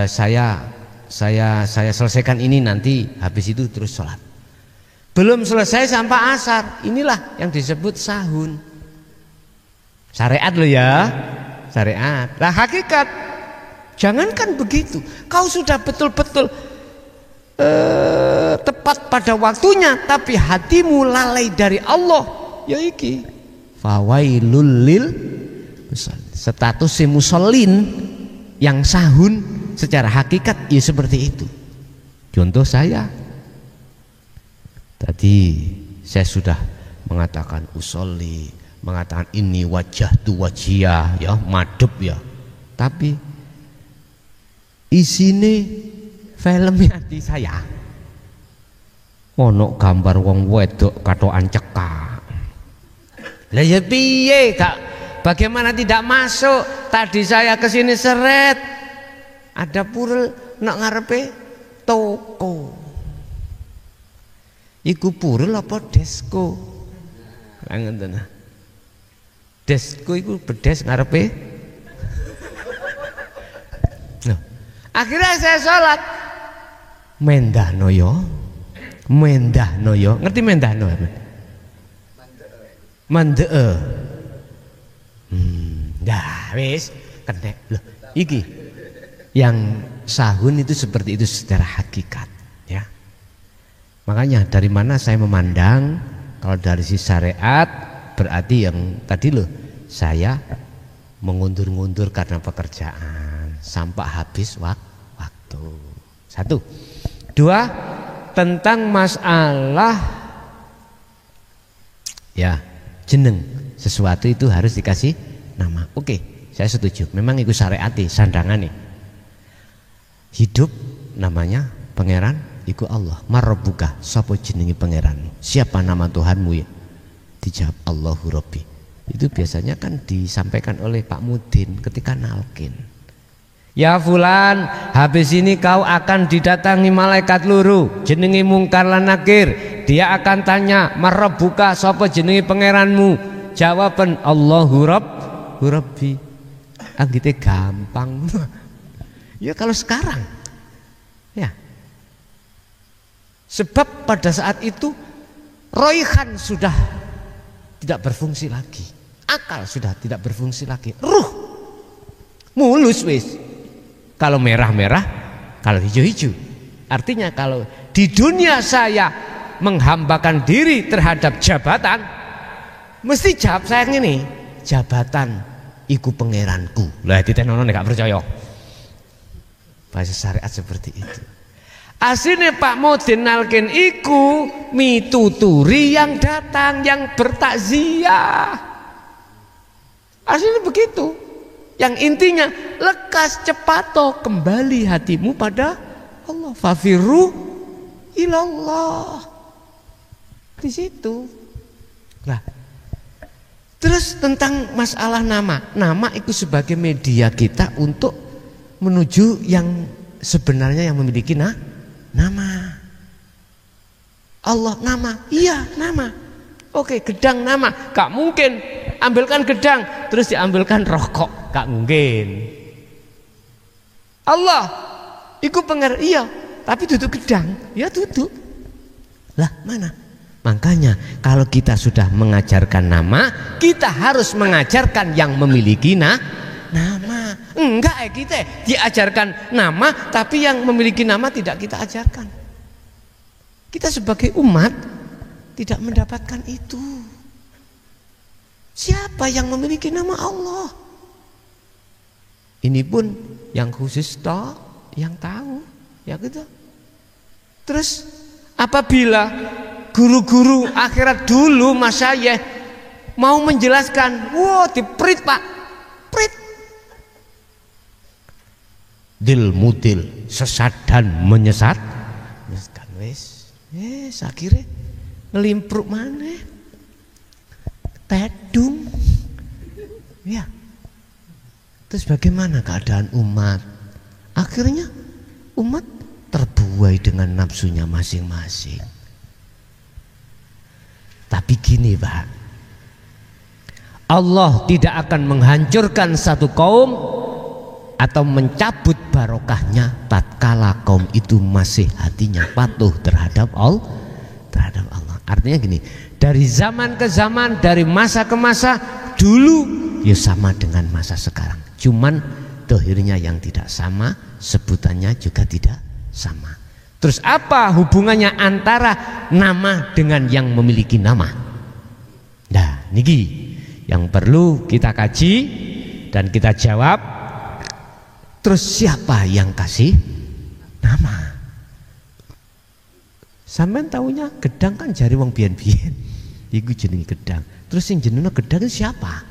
Speaker 1: saya selesaikan ini, nanti habis itu terus sholat. Belum selesai sampai asar, inilah yang disebut sahun. Syariat loh ya, syariat. Nah hakikat, jangankan begitu, kau sudah betul-betul tepat pada waktunya, tapi hatimu lalai dari Allah. Ya iki fawailul lil status si musallin yang sahun secara hakikat ya seperti itu. Contoh saya tadi saya sudah mengatakan usolli, mengatakan ini wajah tu wajiyah ya, madep ya, tapi isine filmnya di saya ono gambar wong wedok katokan cekak. Lah ya piye Kak? Bagaimana tidak masuk? Tadi saya kesini seret, ada purel nak ngarepe toko. Iku purel apa desko? Lah ngoten. Desko iku bedes ngarepe. Nah, akhirnya saya sholat. Mendahno yo, ngerti mendahno? Mandee. Dah wis kena loh. Iki yang sahun itu seperti itu secara hakikat, ya. Makanya dari mana saya memandang, kalau dari sisi syariat berarti yang tadi loh, saya mengundur-ngundur karena pekerjaan sampai habis waktu. Satu. Dua, tentang masalah ya jeneng, sesuatu itu harus dikasih nama. Oke, saya setuju. Memang itu syariati, sandangan nih. Hidup namanya pangeran iku Allah. Marabbuka, sapa jenenge pangeranmu? Siapa nama Tuhanmu ya? Dijawab Allahu Rabbi. Itu biasanya kan disampaikan oleh Pak Mudin ketika nalkin. Ya fulan, habis ini kau akan didatangi malaikat luru jenenge Mungkar lan Nakir. Dia akan tanya, "Marabbuka, sapa jenenge pangeranmu?" Jawaban, "Allahu Rabbi." Anggite gampang. Ya kalau sekarang. Ya. Sebab pada saat itu roihan sudah tidak berfungsi lagi. Akal sudah tidak berfungsi lagi. Ruh mulus wis. Kalau merah-merah, kalau hijau-hijau. Artinya kalau di dunia saya menghambakan diri terhadap jabatan, mesti jawab saya ini, jabatan iku pangeranku. Lah ditenono nek gak percaya. Bahasa syariat seperti itu. Aslinya Pak Modin nalkin iku mituturi yang datang, yang bertakziah. Aslinya begitu. Yang intinya lekas cepato kembali hatimu pada Allah. Fafiru ilallah. Di situ. Nah, terus tentang masalah nama. Nama itu sebagai media kita untuk menuju yang sebenarnya yang memiliki nama. Allah nama. Iya, nama. Oke, gedang nama. Gak mungkin ambilkan gedang terus diambilkan rokok. Gak mungkin. Allah iku iya, tapi duduk gedang. Ya duduk. Lah mana? Makanya kalau kita sudah mengajarkan nama, kita harus mengajarkan yang memiliki nama. Enggak kita diajarkan nama, tapi yang memiliki nama tidak kita ajarkan. Kita sebagai umat tidak mendapatkan itu. Siapa yang memiliki nama Allah? Ini pun yang khusus toh, yang tahu, ya gitu. Terus apabila guru-guru akhirat dulu masyayikh mau menjelaskan, wah diprit Pak, prit. Dil mudil, sesat dan menyesat. Kan wis, akhirnya ngelimpruk mana? Tedung. Ya. Terus bagaimana keadaan umat? Akhirnya umat terbuai dengan nafsunya masing-masing. Tapi gini Pak, Allah tidak akan menghancurkan satu kaum atau mencabut barokahnya tatkala kaum itu masih hatinya patuh terhadap Allah. Artinya gini, dari zaman ke zaman, dari masa ke masa, dulu ya sama dengan masa sekarang. Cuman dohirnya yang tidak sama, sebutannya juga tidak sama. Terus apa hubungannya antara nama dengan yang memiliki nama? Nah, niki yang perlu kita kaji dan kita jawab. Terus siapa yang kasih nama? Sampeyan taunya gedang kan jari wong biyen-biyen. Iku jenenge gedang. Terus yang jenenge gedang itu siapa?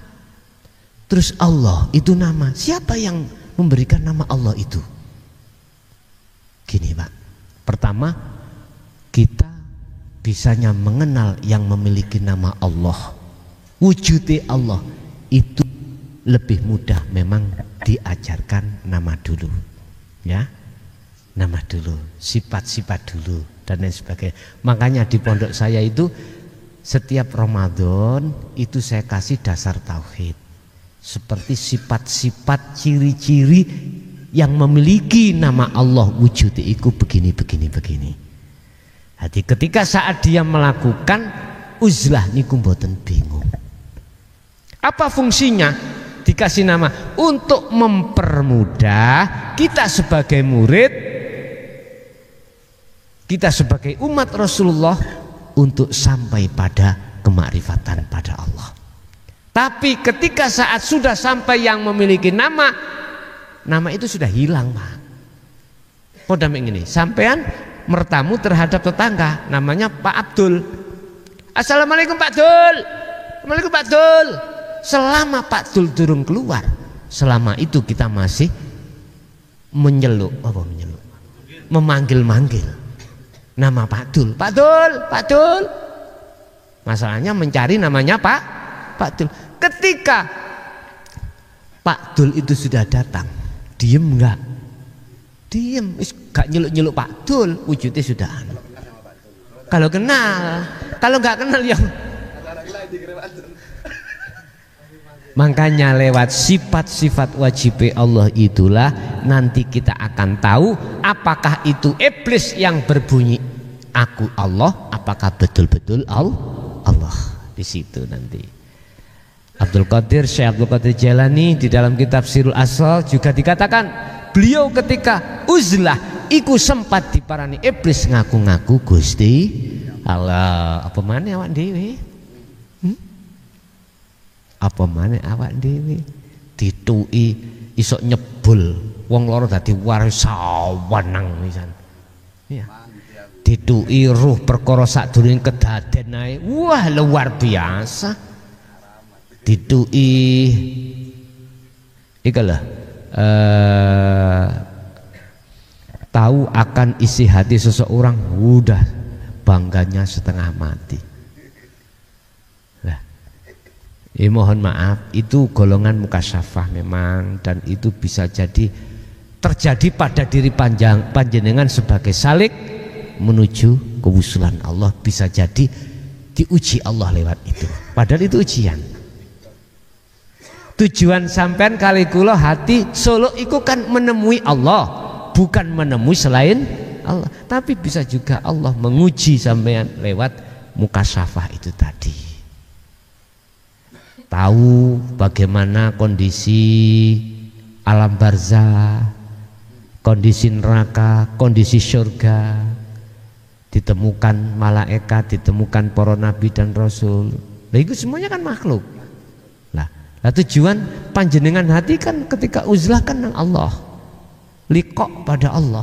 Speaker 1: Terus Allah itu nama. Siapa yang memberikan nama Allah itu? Gini Pak. Pertama, kita bisanya mengenal yang memiliki nama Allah. Wujudnya Allah itu lebih mudah memang diajarkan nama dulu. Ya. Nama dulu, sifat-sifat dulu dan lain sebagainya. Makanya di pondok saya itu setiap Ramadan itu saya kasih dasar tauhid. Seperti sifat-sifat ciri-ciri yang memiliki nama Allah wujudnya itu begini. Jadi ketika saat dia melakukan uzlah niku mboten bingung. Apa fungsinya dikasih nama? Untuk mempermudah kita sebagai murid, kita sebagai umat Rasulullah untuk sampai pada kemakrifatan pada Allah. Tapi ketika saat sudah sampai yang memiliki nama, nama itu sudah hilang Pak. Podam ini, sampean mertamu terhadap tetangga, namanya Pak Abdul. Assalamualaikum Pak Dul. Assalamualaikum Pak Dul. Selama Pak Dul durung keluar, selama itu kita masih menyeluk, memanggil-manggil nama Pak Dul. Pak Dul, Pak Dul. Masalahnya mencari namanya Pak Dul. Ketika Pak Dul itu sudah datang, Diem enggak? Diem, gak nyeluk-nyeluk Pak Dul, wujudnya sudah anu. Kalau kenal, kalau nggak kenal yang makanya lewat sifat-sifat wajib Allah itulah nanti kita akan tahu apakah itu iblis yang berbunyi aku Allah, apakah betul-betul Allah. Di situ nanti Syekh Abdul Qadir Jailani di dalam kitab Sirul Asrar juga dikatakan beliau ketika uzlah iku sempat diparani iblis ngaku-ngaku Gusti Allah. Apa maneh awak dhewe? Apa maneh awak dhewe? Dituki iso nyebul wong loro dadi waris sawenang pisan. Iya. Dituki ruh perkara sadurunge kedaden ae. Wah, luar biasa. Dituki iki lho tahu akan isi hati seseorang, udah bangganya setengah mati. Nah, mohon maaf, itu golongan mukasyafah memang, dan itu bisa jadi terjadi pada diri panjenengan sebagai salik menuju kewusulan Allah, bisa jadi diuji Allah lewat itu. Padahal itu ujian. Tujuan sampean kali kula hati solo iku kan menemui Allah, bukan menemui selain Allah. Tapi bisa juga Allah menguji sampean lewat mukasyafah itu tadi. Tahu bagaimana kondisi alam barzah, kondisi neraka, kondisi surga, ditemukan malaikat, ditemukan para nabi dan rasul. Nah, itu semuanya kan makhluk. Nah, tujuan panjenengan hati kan ketika uzlah kan nang Allah, liqo pada Allah,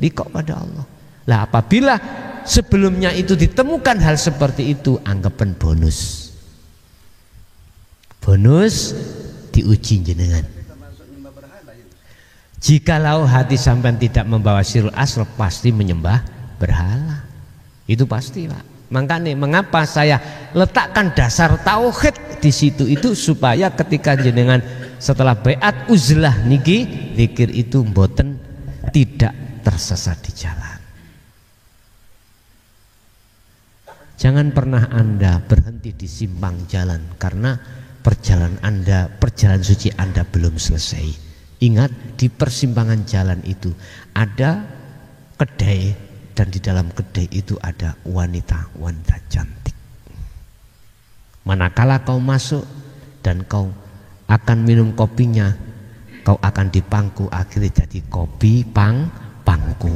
Speaker 1: liqo pada Allah. Lah apabila sebelumnya itu ditemukan hal seperti itu, anggapan bonus diuji jenengan. Jikalau hati sampean tidak membawa Sirul Asrar, pasti menyembah berhala. Itu pasti, Pak. Makanya mengapa saya letakkan dasar tauhid di situ itu, supaya ketika jenengan setelah baiat uzlah niki zikir itu mboten tidak tersesat di jalan. Jangan pernah Anda berhenti di simpang jalan karena perjalanan suci Anda belum selesai. Ingat, di persimpangan jalan itu ada kedai, dan di dalam kedai itu ada wanita-wanita cantik. Manakala kau masuk dan kau akan minum kopinya, kau akan dipangku, akhirnya jadi kopi pangku.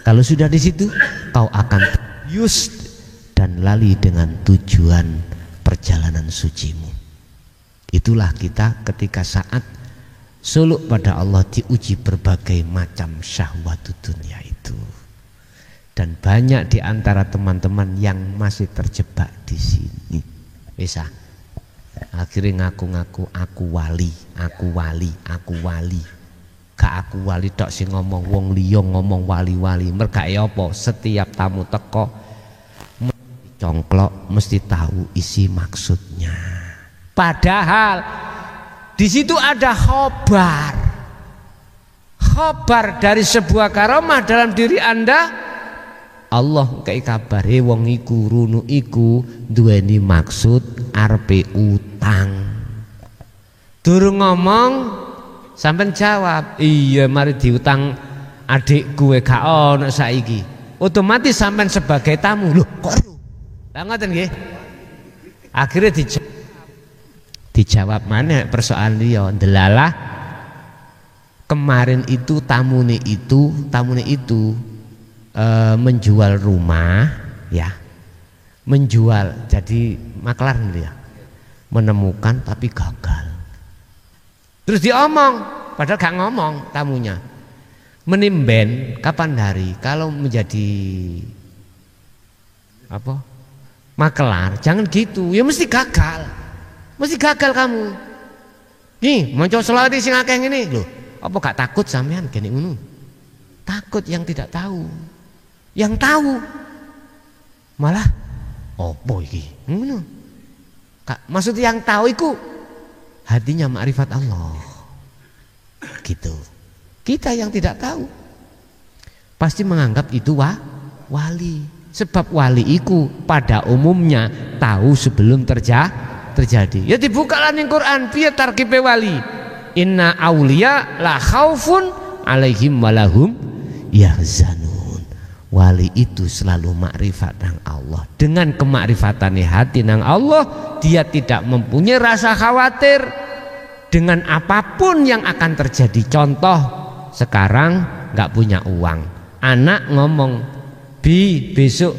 Speaker 1: Kalau sudah di situ, kau akan yus dan lali dengan tujuan perjalanan sucimu. Itulah kita ketika saat suluk pada Allah, diuji berbagai macam syahwat dunia itu. Dan banyak di antara teman-teman yang masih terjebak di sini. Bisa akhirnya ngaku-ngaku aku wali. Gak aku wali tok sing ngomong, wong liya ngomong wali-wali. Mergae apa? Setiap tamu teko mesti congklok, mesti tahu isi maksudnya. Padahal di situ ada khobar dari sebuah karomah dalam diri Anda. Allah kei kabar, wong iku runu iku duweni maksud arepe utang. Durung ngomong sampean jawab, iya mari diutang adikku gak ono saiki. Otomatis sampean sebagai tamu, loh kok lha ngoten nggih. Akhirnya dijawab mana persoalan liya, ndelalah kemarin itu tamune itu menjual rumah, ya, menjual jadi maklar dia, menemukan tapi gagal. Terus diomong, padahal gak ngomong tamunya, menimben kapan hari kalau menjadi apa maklar, jangan gitu, ya mesti gagal kamu. Nih mau selawat sing akeh ngene lho, apa gak takut sampean gini ngono? Takut yang tidak tahu. Yang tahu malah opo iki ngono. Maksud yang tahu iku hatinya makrifat Allah. gitu. Kita yang tidak tahu pasti menganggap itu wali. Sebab wali iku pada umumnya tahu sebelum terjadi. Ya dibukalah ning Quran piye tarkibe wali. Inna auliya la khaufun alaihim walahum yahzanun. Wali itu selalu makrifat nang Allah. Dengan kemakrifatane hati nang Allah, dia tidak mempunyai rasa khawatir dengan apapun yang akan terjadi. Contoh, sekarang nggak punya uang, anak ngomong, "Bi, besok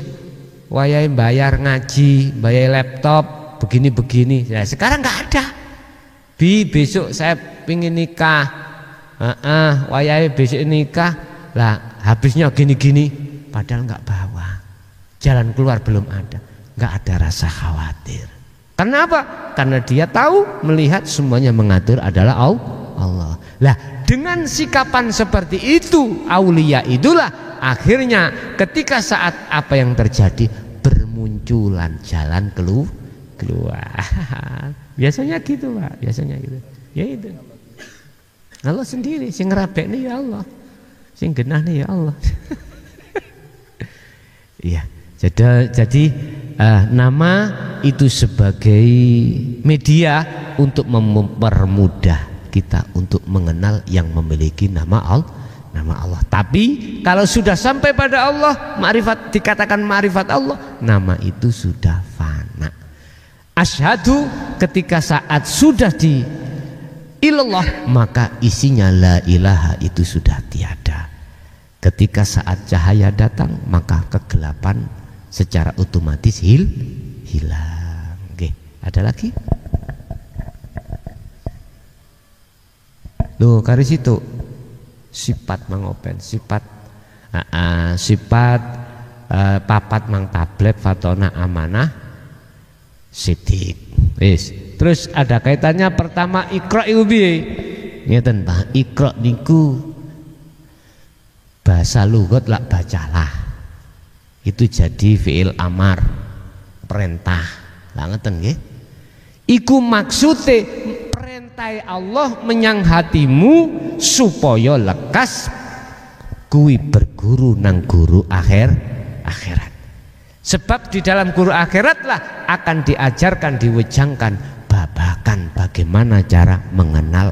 Speaker 1: wayahe bayar ngaji, bayar laptop, begini-begini." Ya, sekarang nggak ada. "Bi, besok saya pingin nikah." Wayahe besok nikah. Lah, habisnya gini-gini. Padahal nggak bawa, jalan keluar belum ada, nggak ada rasa khawatir. Kenapa? Karena dia tahu, melihat semuanya mengatur adalah Allah. Lah, dengan sikapan seperti itu, aulia itulah akhirnya ketika saat apa yang terjadi, bermunculan jalan keluar. Biasanya gitu, Pak. Biasanya gitu. Ya itu. Allah sendiri sing ngerabekne ya Allah. Sing genahne ya Allah. Iya. Jadi nama itu sebagai media untuk mempermudah kita untuk mengenal yang memiliki nama Allah. Tapi kalau sudah sampai pada Allah, ma'rifat, dikatakan ma'rifat Allah, nama itu sudah fana. Asyhadu ketika saat sudah di ilallah, maka isinya la ilaha itu sudah tiada. Ketika saat cahaya datang, maka kegelapan secara otomatis hilang. Oke, ada lagi? Loh, karis itu sifat mangopen, sifat papat mang tablet fatona amanah sidik. Wis. Terus ada kaitannya pertama ikra iku piye? Ngeten, Pak. Ikra niku bahasa lugat lah, bacalah. Itu jadi fi'il amar, perintah. Lah ngeten nggih. Iku maksude perintah Allah menyang hatimu supaya lekas kuwi berguru nang guru akhirat. Sebab di dalam guru akhirat lah akan diajarkan, diwejangkan babakan bagaimana cara mengenal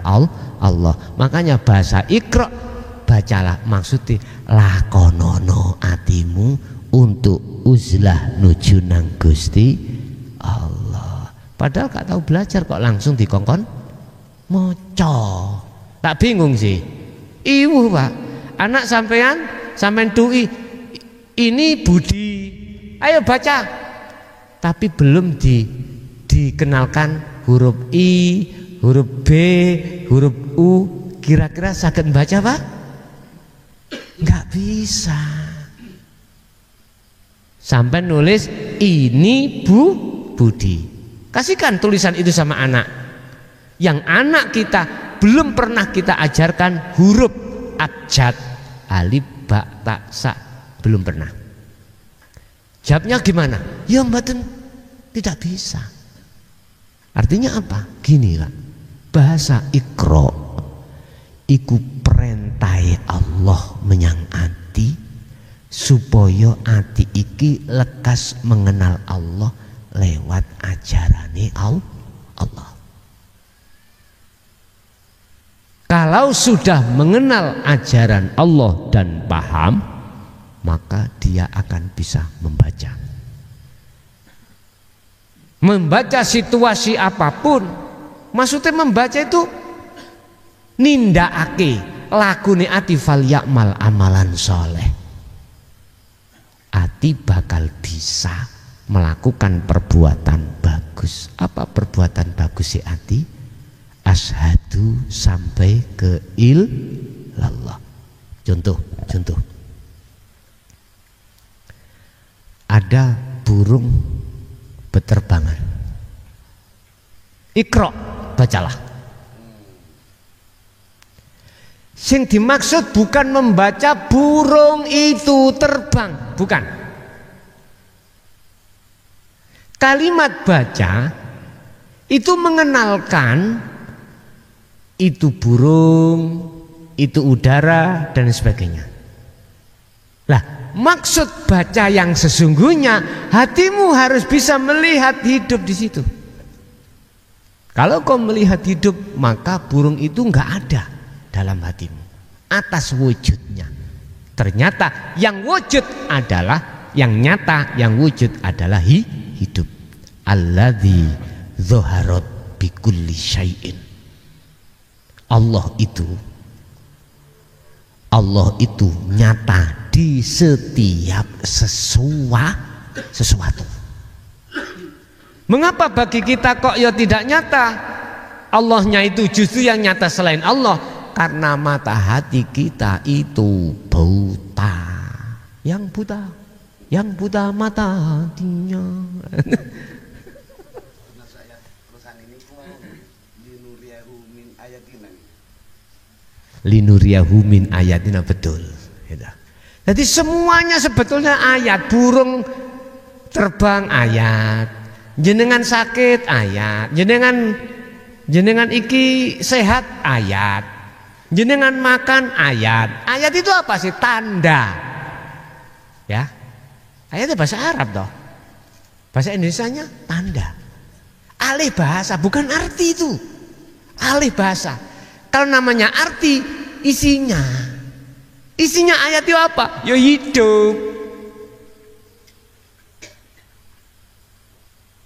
Speaker 1: Allah. Makanya bahasa ikra, bacalah, maksudnya lakonono atimu untuk uzlah nuju nang Gusti Allah. Padahal gak tahu belajar kok langsung dikongkon moco. Tak bingung sih. Iwu, Pak. Anak sampean tui ini budi. Ayo baca. Tapi belum dikenalkan huruf I, huruf B, huruf U. Kira-kira saged baca, Pak? Nggak bisa. Sampai nulis ini Budi. Kasihkan tulisan itu sama anak. Yang anak kita belum pernah kita ajarkan huruf abjad, alif, ba, ta, sa, belum pernah. Jawabnya gimana? Ya mboten, tidak bisa. Artinya apa? Gini, Pak. Bahasa ikra iku perintahe Allah menyang ati supaya ati iki lekas mengenal Allah lewat ajarane Allah. Kalau sudah mengenal ajaran Allah dan paham, maka dia akan bisa membaca situasi apapun. Maksudnya membaca itu nindakake lakune ati fal ya'mal amalan soleh. Ati bakal bisa melakukan perbuatan bagus. Apa perbuatan bagus si ati? Asyhadu sampai ke ilallah. Contoh. Ada burung beterbangan. Ikra, bacalah. Sing dimaksud bukan membaca burung itu terbang, bukan. Kalimat baca itu mengenalkan itu burung itu udara dan sebagainya. Lah, maksud baca yang sesungguhnya, hatimu harus bisa melihat hidup di situ. Kalau kau melihat hidup, maka burung itu enggak ada dalam hatimu atas wujudnya. Ternyata yang wujud adalah, yang nyata, yang wujud adalah hidup. Alladzi dzaharat bikulli syai'in. Allah itu nyata di setiap sesuatu. Mengapa bagi kita kok ya tidak nyata? Allahnya itu justru yang nyata selain Allah. Karena mata hati kita itu buta. Yang buta mata hatinya. Linuriyahu min ayatina, betul. Jadi semuanya sebetulnya ayat. Burung terbang ayat, jenengan sakit ayat, jenengan iki sehat ayat, jenengan makan ayat. Ayat itu apa sih? Tanda. Ya. Ayat itu bahasa Arab toh. Bahasa Indonesianya tanda. Alih bahasa, bukan arti itu. Alih bahasa. Kalau namanya arti, isinya ayat itu apa? Ya hidup.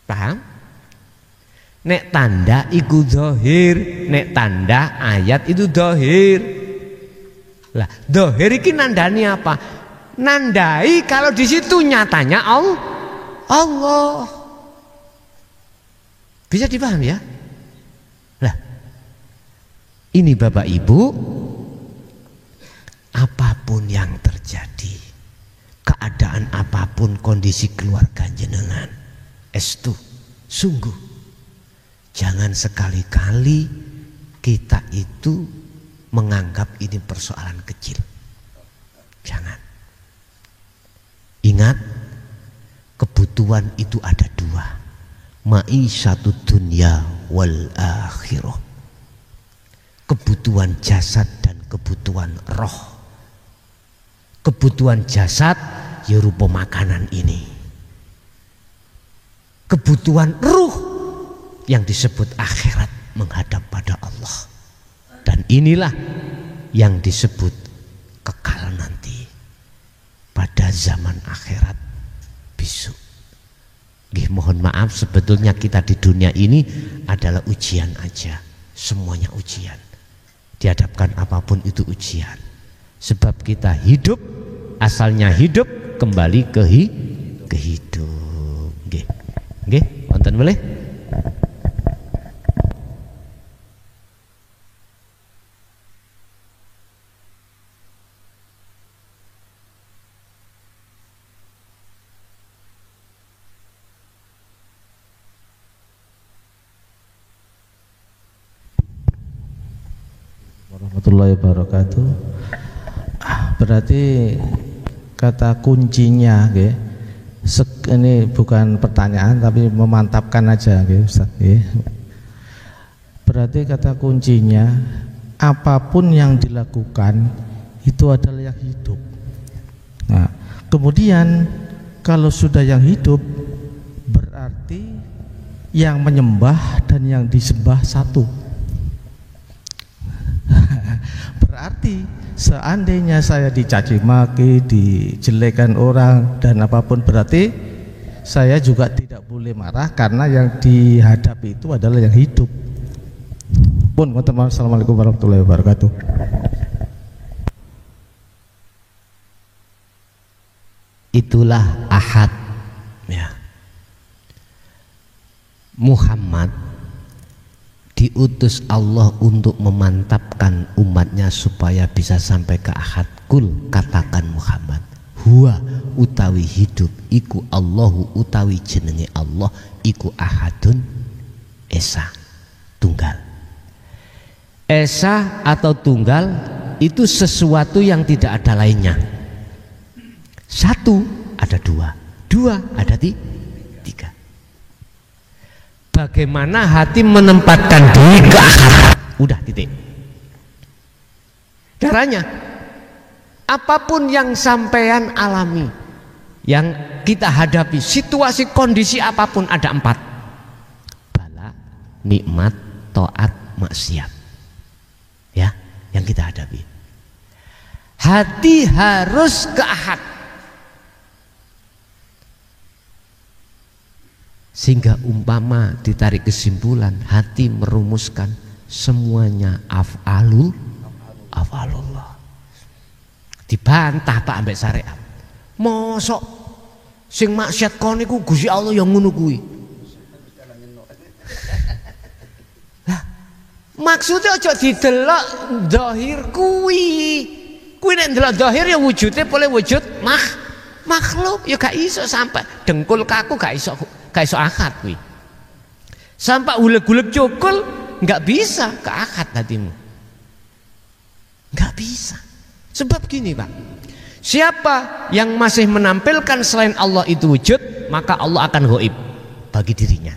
Speaker 1: Paham? Nek tanda iku zahir, nek tanda ayat itu zahir. Lah, zahir iki nandani apa? Nandai kalau di situ nyatanya Allah. Bisa dipahami ya? Lah, ini Bapak Ibu, apapun yang terjadi, keadaan apapun, kondisi keluarga jenengan, estu, sungguh jangan sekali-kali kita itu menganggap ini persoalan kecil. Jangan. Ingat, kebutuhan itu ada dua, ma'isyatu dunya wal akhirah. Kebutuhan jasad dan kebutuhan roh. Kebutuhan jasad ya rupa makanan ini. Kebutuhan ruh yang disebut akhirat, menghadap pada Allah. Dan inilah yang disebut kekal nanti pada zaman akhirat besok. Mohon maaf, sebetulnya kita di dunia ini adalah ujian aja. Semuanya ujian. Dihadapkan apapun itu ujian. Sebab kita hidup, asalnya hidup, kembali ke hidup. Nggih, wonten boleh?
Speaker 3: Warahmatullahi wabarakatuh. Berarti kata kuncinya, ini bukan pertanyaan tapi memantapkan aja, Ustaz. Berarti kata kuncinya, apapun yang dilakukan itu adalah yang hidup. Nah, kemudian kalau sudah yang hidup, berarti yang menyembah dan yang disembah satu. Berarti seandainya saya dicaci maki, dijelekan orang dan apapun, berarti saya juga tidak boleh marah karena yang dihadapi itu adalah yang hidup. Assalamualaikum warahmatullahi wabarakatuh.
Speaker 1: Itulah Ahad ya. Muhammad diutus Allah untuk memantapkan umatnya supaya bisa sampai ke Ahad. Kul, katakan Muhammad, huwa utawi hidup iku Allahu utawi jenenge Allah iku ahadun esa, tunggal. Esa atau tunggal itu sesuatu yang tidak ada lainnya. Satu ada dua, dua ada tiga. Bagaimana hati menempatkan diri ke akhirat? Udah titik. Caranya apapun yang sampean alami, yang kita hadapi, situasi kondisi apapun ada 4: bala, nikmat, taat, maksiat. Ya, yang kita hadapi. Hati harus ke ahad. Sehingga umpama ditarik kesimpulan, hati merumuskan semuanya af'alullah. Dibantah Pak ambek syariat. Mosok sing maksiat kon niku Gusti Allah yang ngono kuwi. Lah, maksudnya aja didelok zahir kuwi. Kuwi nek ndelok zahir ya wujude boleh wujud makhluk ya gak iso sampai dengkul kaku gak iso akad kuwi. Sampai uleg-uleg cokol nggak bisa ke akad hatimu. Nggak bisa. Sebab gini Pak, siapa yang masih menampilkan selain Allah itu wujud, maka Allah akan gaib bagi dirinya.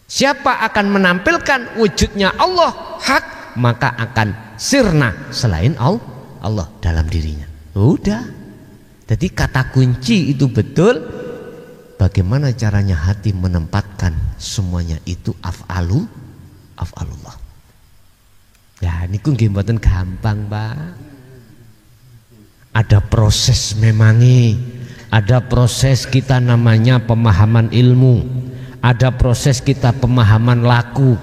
Speaker 1: Siapa akan menampilkan wujudnya Allah hak, maka akan sirna selain Allah dalam dirinya. Udah. Jadi kata kunci itu betul. Bagaimana caranya hati menempatkan semuanya itu af'alullah. Ya niku nggih mboten gampang, Pak. Ada proses memangi, ada proses kita namanya pemahaman ilmu, ada proses kita pemahaman laku,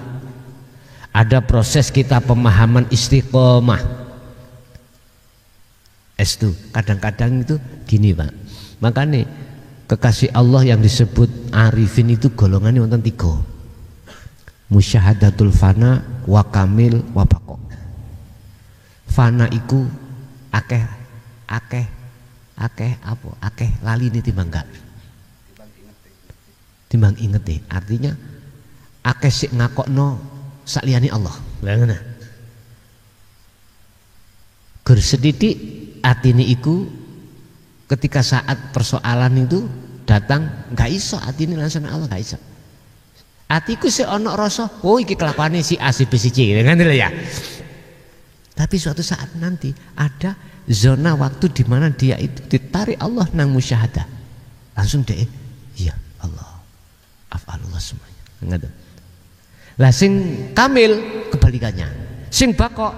Speaker 1: ada proses kita pemahaman istiqomah. Itu kadang-kadang itu gini, Pak. Makanya kekasih Allah yang disebut arifin itu golongannya wonten 3. Musyahadatul fana wa kamil wa baqo. Fana iku akeh lali ini timbang inget deh. Artinya akeh sik ngakokno sakliyane Allah. Lah ngono. Gur sedidik atine iku ketika saat persoalan itu datang nggak iso atine langsung Allah nggak iso. Atiku sih ono rasa, oh iki kelakuannya si A si B si C, kan ya. Tapi suatu saat nanti ada zona waktu di mana dia itu ditarik Allah nang musyahadah, langsung deh, iya Allah, af'alullah semuanya. Ngerti? Lah sing kamil kebalikannya, sing bako,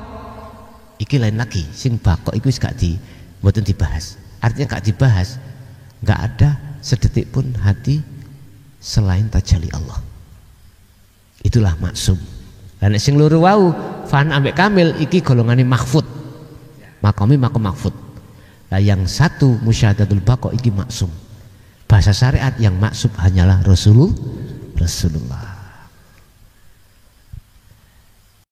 Speaker 1: iki lain lagi, sing bako itu gak mboten dibahas. Artinya gak dibahas, gak ada sedetik pun hati selain tajalli Allah. Itulah maksum. Dan sing loro wau fan ambek kamil iki golongane mahfud. Makomi makom mahfud. Lah yang satu musyahadatul baqa iki maksum. Bahasa syariat yang maksum hanyalah Rasulullah.